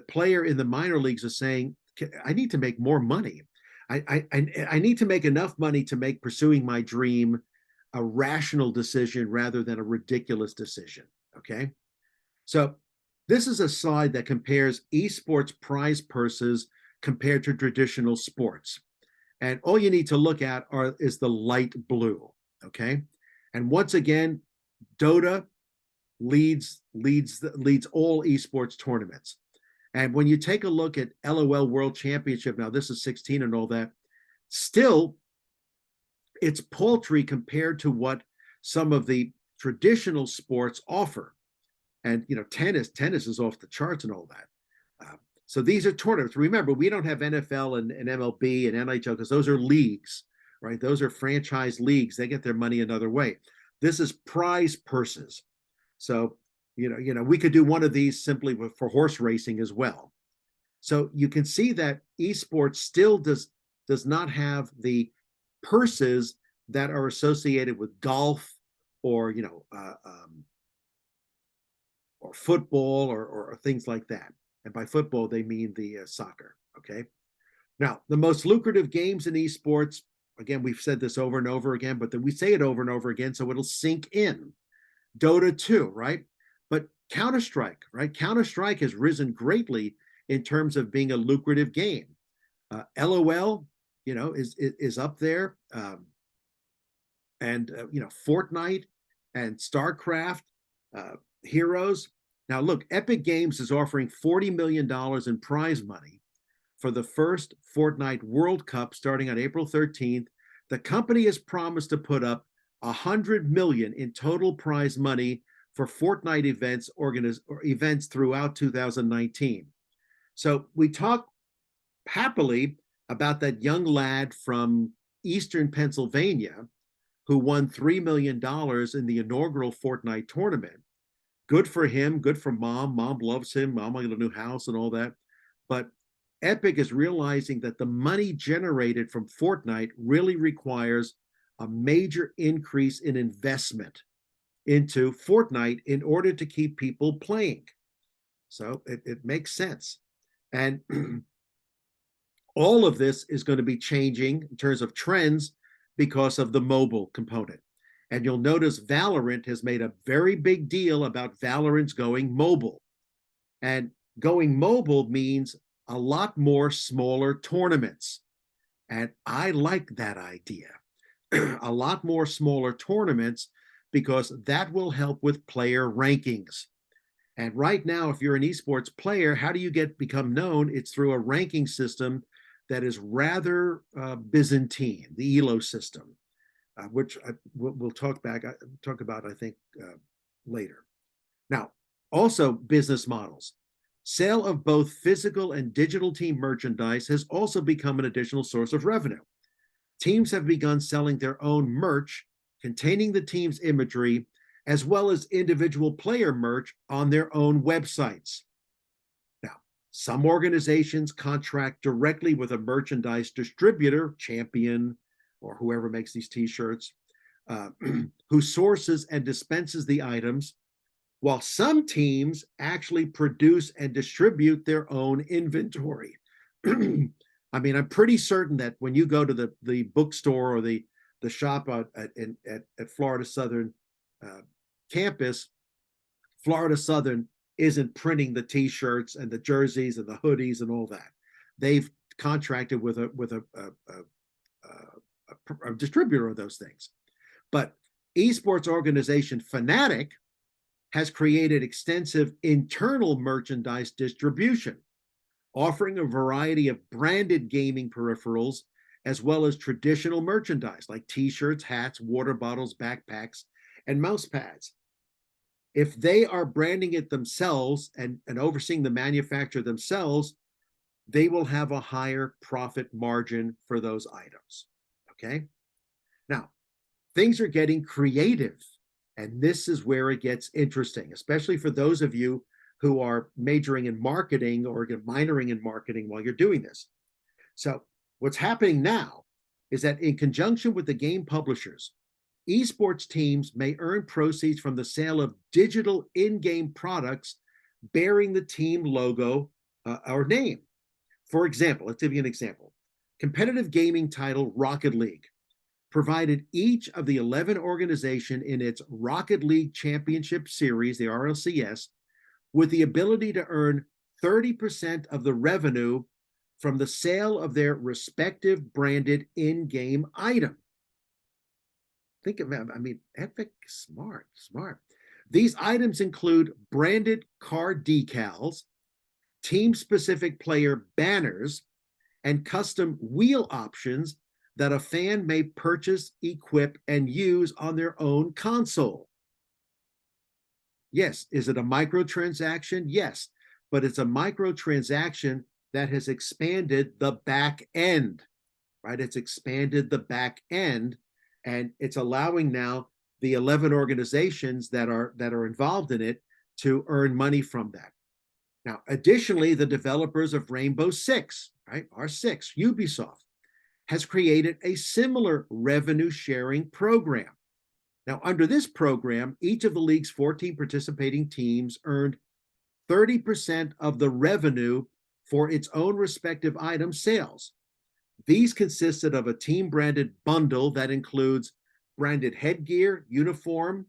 A: player in the minor leagues is saying, I need to make more money. I need to make enough money to make pursuing my dream a rational decision rather than a ridiculous decision. Okay. So this is a slide that compares esports prize purses compared to traditional sports. And all you need to look at is the light blue. Okay. And once again, Dota leads all esports tournaments. And when you take a look at LOL World Championship, now this is 16 and all that, still it's paltry compared to what some of the traditional sports offer. And tennis is off the charts and all that. So these are tournaments. Remember, we don't have NFL and MLB and NHL because those are leagues, right? Those are franchise leagues. They get their money another way. This is prize purses. So We could do one of these simply for horse racing as well. So you can see that esports still does not have the purses that are associated with golf or or football or things like that. And by football they mean the soccer. Okay. Now the most lucrative games in esports. Again, we've said this over and over again, but then we say it over and over again so it'll sink in. Dota 2, right? But Counter-Strike, right? Counter-Strike has risen greatly in terms of being a lucrative game. LOL, is up there, and Fortnite and StarCraft, Heroes. Now look, Epic Games is offering $40 million in prize money for the first Fortnite World Cup starting on April 13th. The company has promised to put up $100 million in total prize money for Fortnite events throughout 2019. So we talk happily about that young lad from Eastern Pennsylvania who won $3 million in the inaugural Fortnite tournament. Good for him, good for mom. Mom loves him. Mom got a new house and all that. But Epic is realizing that the money generated from Fortnite really requires a major increase in investment into Fortnite in order to keep people playing. So it makes sense. And all of this is going to be changing in terms of trends because of the mobile component. And you'll notice Valorant has made a very big deal about Valorant's going mobile. And going mobile means a lot more smaller tournaments. And I like that idea. A lot more smaller tournaments because that will help with player rankings. And right now, if you're an esports player, how do you become known? It's through a ranking system that is rather Byzantine, the ELO system, which we'll talk about, I think, later. Now, also business models. Sale of both physical and digital team merchandise has also become an additional source of revenue. Teams have begun selling their own merch containing the team's imagery, as well as individual player merch on their own websites. Now, some organizations contract directly with a merchandise distributor, Champion, or whoever makes these t-shirts, who sources and dispenses the items, while some teams actually produce and distribute their own inventory. I mean, I'm pretty certain that when you go to the bookstore or the shop at Florida Southern campus, Florida Southern isn't printing the t-shirts and the jerseys and the hoodies and all that. They've contracted with a distributor of those things. But esports organization Fnatic has created extensive internal merchandise distribution, offering a variety of branded gaming peripherals, as well as traditional merchandise like t-shirts, hats, water bottles, backpacks, and mouse pads. If they are branding it themselves and overseeing the manufacture themselves, they will have a higher profit margin for those items. Okay? Now, things are getting creative, and this is where it gets interesting, especially for those of you who are majoring in marketing or minoring in marketing while you're doing this. So what's happening now is that in conjunction with the game publishers, esports teams may earn proceeds from the sale of digital in-game products bearing the team logo or name. For example, let's give you an example. Competitive gaming title Rocket League provided each of the 11 organizations in its Rocket League Championship Series, the RLCS, with the ability to earn 30% of the revenue from the sale of their respective branded in-game item. Think of that. I mean, Epic, smart. These items include branded car decals, team-specific player banners, and custom wheel options that a fan may purchase, equip, and use on their own console. Yes, is it a microtransaction? Yes, but it's a microtransaction that has expanded the back end, right? It's expanded the back end, and it's allowing now the 11 organizations that are involved in it to earn money from that. Now, additionally, the developers of Rainbow Six, right, R6, Ubisoft, has created a similar revenue sharing program. Now, under this program, each of the league's 14 participating teams earned 30% of the revenue for its own respective item sales. These consisted of a team-branded bundle that includes branded headgear, uniform,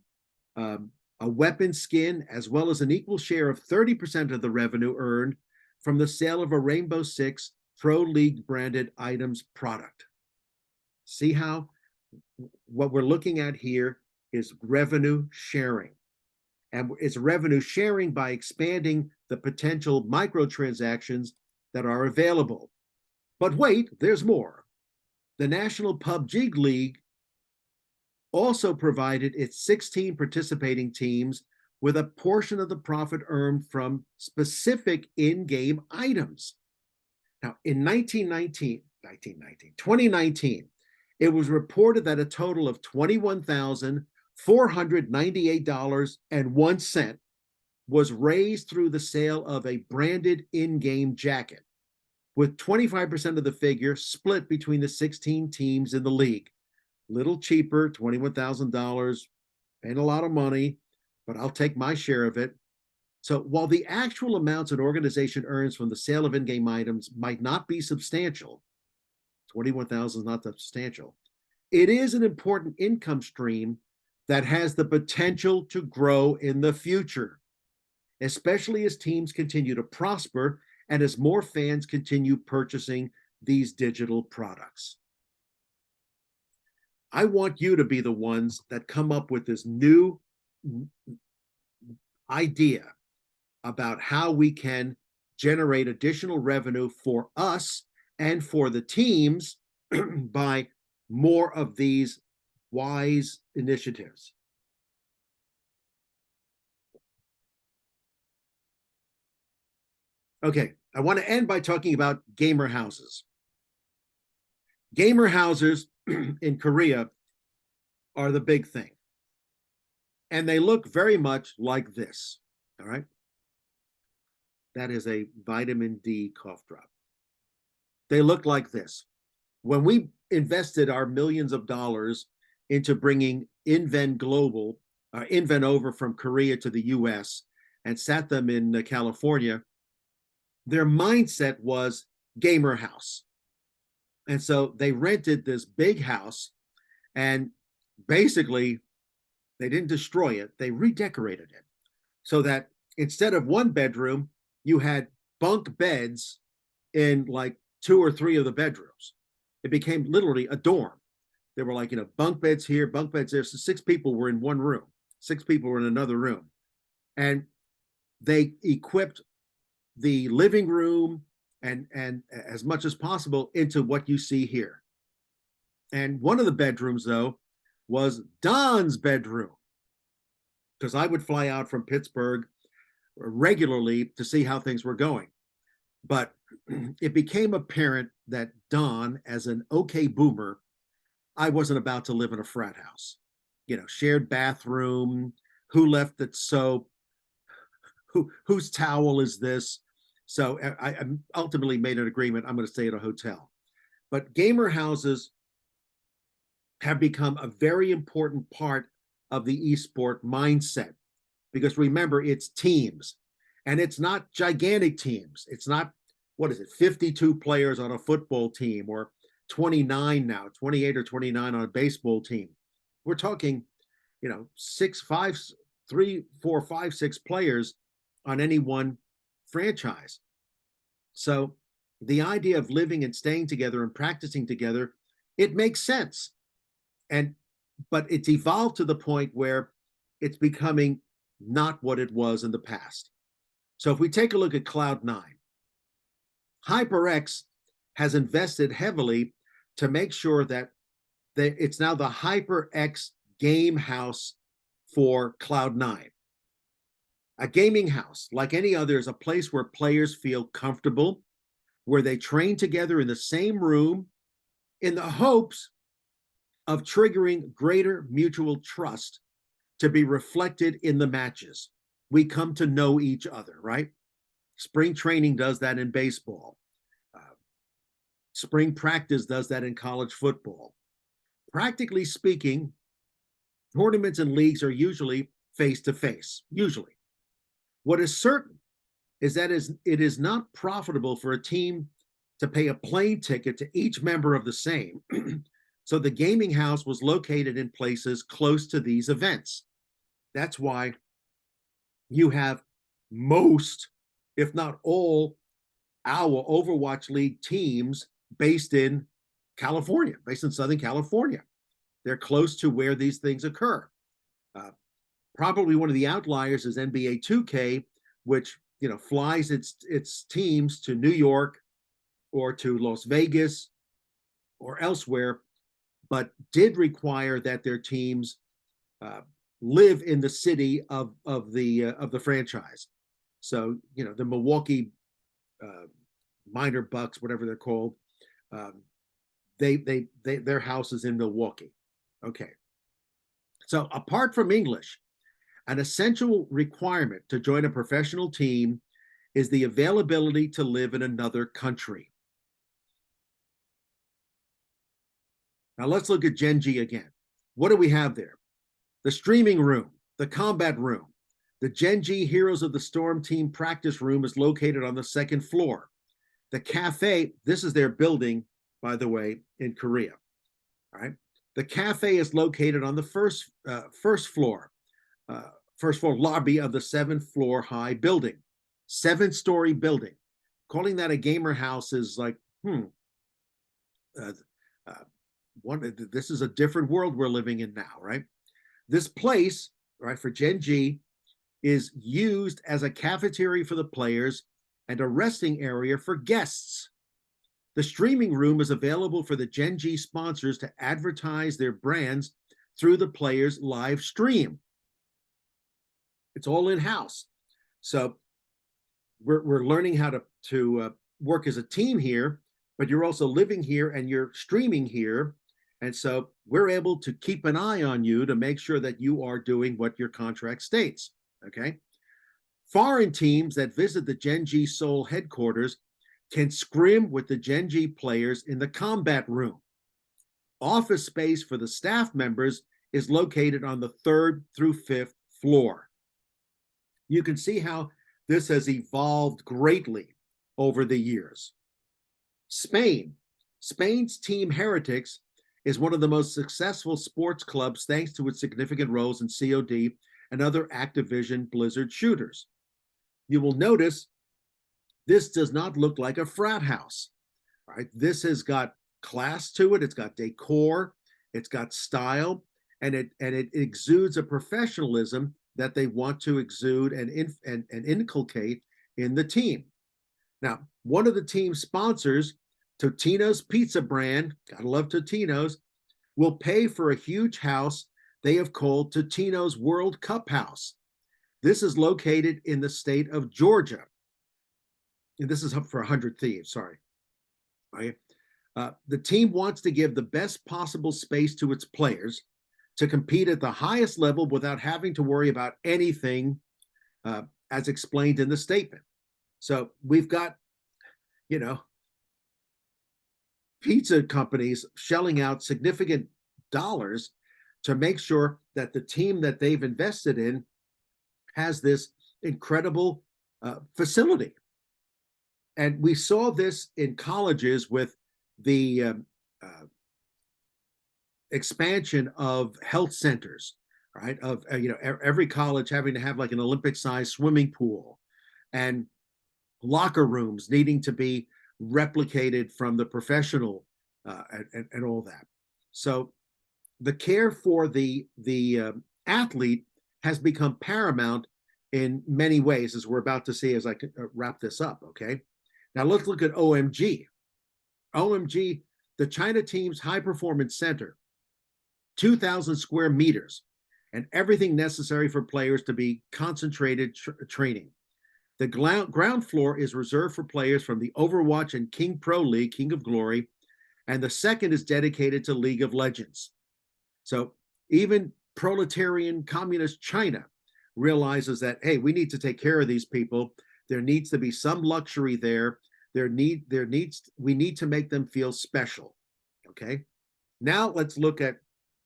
A: a weapon skin, as well as an equal share of 30% of the revenue earned from the sale of a Rainbow Six Pro League branded items product. See how what we're looking at here is revenue sharing. And it's revenue sharing by expanding the potential microtransactions that are available. But wait, there's more. The National PUBG League also provided its 16 participating teams with a portion of the profit earned from specific in-game items. Now, in 2019, it was reported that a total of $21,498.01 was raised through the sale of a branded in-game jacket, with 25% of the figure split between the 16 teams in the league. Little cheaper, $21,000, ain't a lot of money, but I'll take my share of it. So while the actual amounts an organization earns from the sale of in-game items might not be substantial, 21,000 is not substantial, it is an important income stream that has the potential to grow in the future, especially as teams continue to prosper and as more fans continue purchasing these digital products. I want you to be the ones that come up with this new idea about how we can generate additional revenue for us and for the teams by more of these wise initiatives. Okay, I want to end by talking about gamer houses. Gamer houses in Korea are the big thing. And they look very much like this, all right? That is a vitamin D cough drop. They look like this. When we invested our millions of dollars into bringing InVen over from Korea to the US and sat them in California, their mindset was gamer house. And so they rented this big house, and basically they didn't destroy it, they redecorated it so that instead of one bedroom, you had bunk beds in like 2 or 3 of the bedrooms. It became literally a dorm. There were like, bunk beds here, bunk beds there. So 6 people were in one room, 6 people were in another room. And they equipped the living room and as much as possible into what you see here. And one of the bedrooms, though, was Don's bedroom, because I would fly out from Pittsburgh regularly to see how things were going. But it became apparent that Don, as an okay boomer, I wasn't about to live in a frat house. Shared bathroom, who left the soap, whose towel is this? So I ultimately made an agreement, I'm going to stay at a hotel. But gamer houses have become a very important part of the esport mindset, because remember, it's teams, and it's not gigantic teams. It's not, 52 players on a football team, or 29 now, 28 or 29 on a baseball team. We're talking, 6, 5, 3, 4, 5, 6 players on any one franchise. So the idea of living and staying together and practicing together, it makes sense. But it's evolved to the point where it's becoming not what it was in the past. So if we take a look at Cloud9, HyperX has invested heavily to make sure that it's now the HyperX game house for Cloud9. A gaming house, like any other, is a place where players feel comfortable, where they train together in the same room in the hopes of triggering greater mutual trust to be reflected in the matches. we come to know each other, right? Spring training does that in baseball. Spring practice does that in college football. Practically speaking, tournaments and leagues are usually face to face, usually. What is certain is that it is not profitable for a team to pay a plane ticket to each member of the same. So the gaming house was located in places close to these events. That's why you have most, if not all, our Overwatch League teams based in California, based in Southern California. They're close to where these things occur. Probably one of the outliers is NBA 2K, which flies its teams to New York or to Las Vegas or elsewhere, but did require that their teams live in the city of the franchise. So the Milwaukee Minor Bucks, whatever they're called, their house is in Milwaukee. Okay. So apart from English, an essential requirement to join a professional team is the availability to live in another country. Now let's look at Gen G again. What do we have there? The streaming room, the combat room. The Gen G Heroes of the Storm team practice room is located on the second floor. The cafe, this is their building, by the way, in Korea. All right. The cafe is located on the first floor lobby of the 7th floor high building, 7-story building. Calling that a gamer house is like, this is a different world we're living in now, right? This place, right, for Gen G is used as a cafeteria for the players and a resting area for guests. The streaming room is available for the Gen G sponsors to advertise their brands through the players' live stream. It's all in-house. So we're learning how to work as a team here, but you're also living here and you're streaming here. And so we're able to keep an eye on you to make sure that you are doing what your contract states, okay? Foreign teams that visit the Gen G Seoul headquarters can scrim with the Gen G players in the combat room. Office space for the staff members is located on the 3rd through 5th floor. You can see how this has evolved greatly over the years. Spain's Team Heretics is one of the most successful sports clubs thanks to its significant roles in COD and other Activision Blizzard shooters. You will notice this does not look like a frat house, right? This has got class to it. It's got decor. It's got style, and it exudes a professionalism that they want to exude and inculcate in the team. Now, one of the team's sponsors, Totino's Pizza brand, gotta love Totino's, will pay for a huge house they have called Totino's World Cup House. This is located in the state of Georgia. And this is up for 100 Thieves, sorry. Right? The team wants to give the best possible space to its players to compete at the highest level without having to worry about anything as explained in the statement. So we've got, pizza companies shelling out significant dollars to make sure that the team that they've invested in has this incredible facility. And we saw this in colleges with the expansion of health centers, right? Of every college having to have like an Olympic-sized swimming pool, and locker rooms needing to be replicated from the professional and all that. So the care for the athlete has become paramount in many ways, as we're about to see as I wrap this up, okay? Now let's look at OMG. OMG, the China team's high performance center, 2,000 square meters, and everything necessary for players to be concentrated training. The ground floor is reserved for players from the Overwatch and King Pro League, King of Glory, and the second is dedicated to League of Legends. So even proletarian communist China realizes that, hey, we need to take care of these people. There needs to be some luxury there. We need to make them feel special. Okay. Now let's look at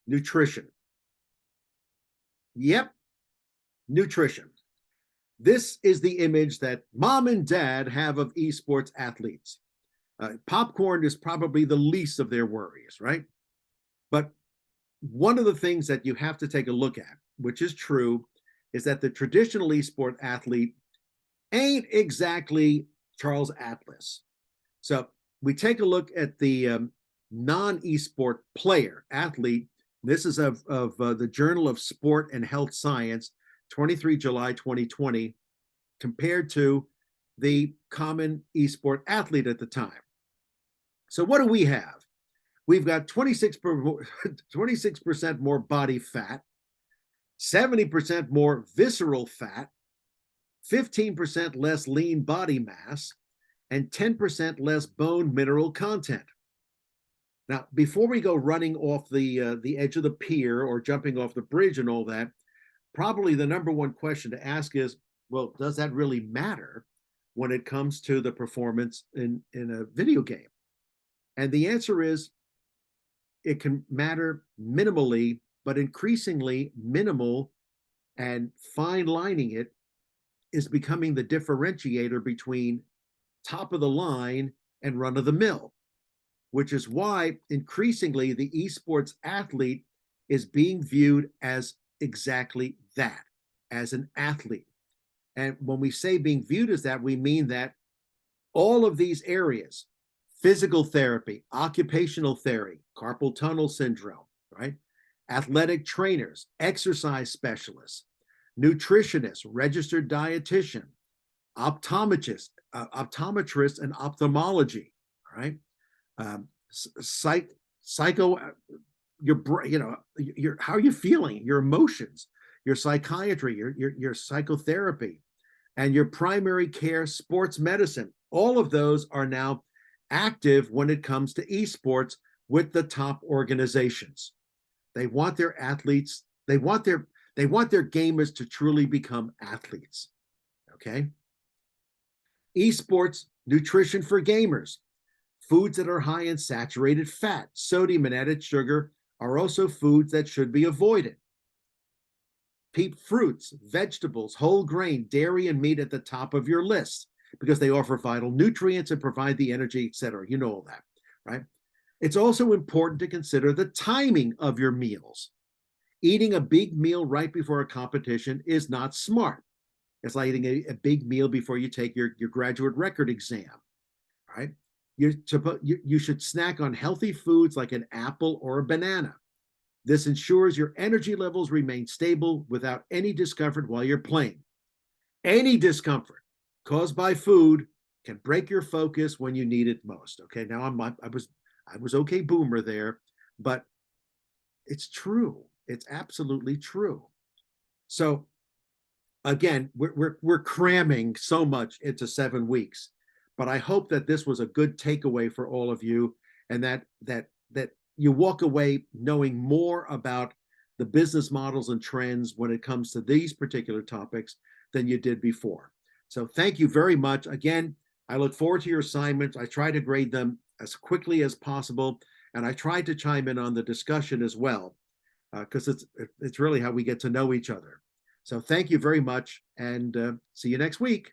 A: nutrition. Yep, nutrition. This is the image that mom and dad have of esports athletes. Popcorn is probably the least of their worries, right? But one of the things that you have to take a look at, which is true, is that the traditional esport athlete ain't exactly Charles Atlas. So we take a look at the non-esport player athlete. This is of the Journal of Sport and Health Science, 23 July 2020, compared to the common esport athlete at the time. So what do we have? We've got 26% more body fat, 70% more visceral fat, 15% less lean body mass, and 10% less bone mineral content. Now, before we go running off the edge of the pier or jumping off the bridge and all that, probably the number one question to ask is, well, does that really matter when it comes to the performance in a video game? And the answer is, it can matter minimally, but increasingly minimal and fine lining it is becoming the differentiator between top of the line and run of the mill, which is why increasingly the esports athlete is being viewed as exactly that, as an athlete. And when we say being viewed as that, we mean that all of these areas, physical therapy, occupational therapy, carpal tunnel syndrome, right? Athletic trainers, exercise specialists, nutritionists, registered dietitian, optometrists and ophthalmology, right? Psycho, your how are you feeling, your emotions, your psychiatry, your psychotherapy, and your primary care sports medicine. All of those are now active when it comes to esports with the top organizations. They want their athletes, they want their gamers to truly become athletes. Okay. Esports nutrition for gamers. Foods that are high in saturated fat, sodium, and added sugar are also foods that should be avoided. Keep fruits, vegetables, whole grain, dairy, and meat at the top of your list because they offer vital nutrients and provide the energy, etc. You know all that, right? It's also important to consider the timing of your meals. Eating a big meal right before a competition is not smart. It's like eating a big meal before you take your graduate record exam, right? You should snack on healthy foods like an apple or a banana. This ensures your energy levels remain stable without any discomfort while you're playing. Any discomfort caused by food can break your focus when you need it most. Okay, now I was okay boomer there, but it's true. It's absolutely true. So again, we're cramming so much into 7 weeks, but I hope that this was a good takeaway for all of you, and that you walk away knowing more about the business models and trends when it comes to these particular topics than you did before. So thank you very much. Again, I look forward to your assignments. I try to grade them as quickly as possible, and I try to chime in on the discussion as well, because it's really how we get to know each other. So thank you very much, and see you next week.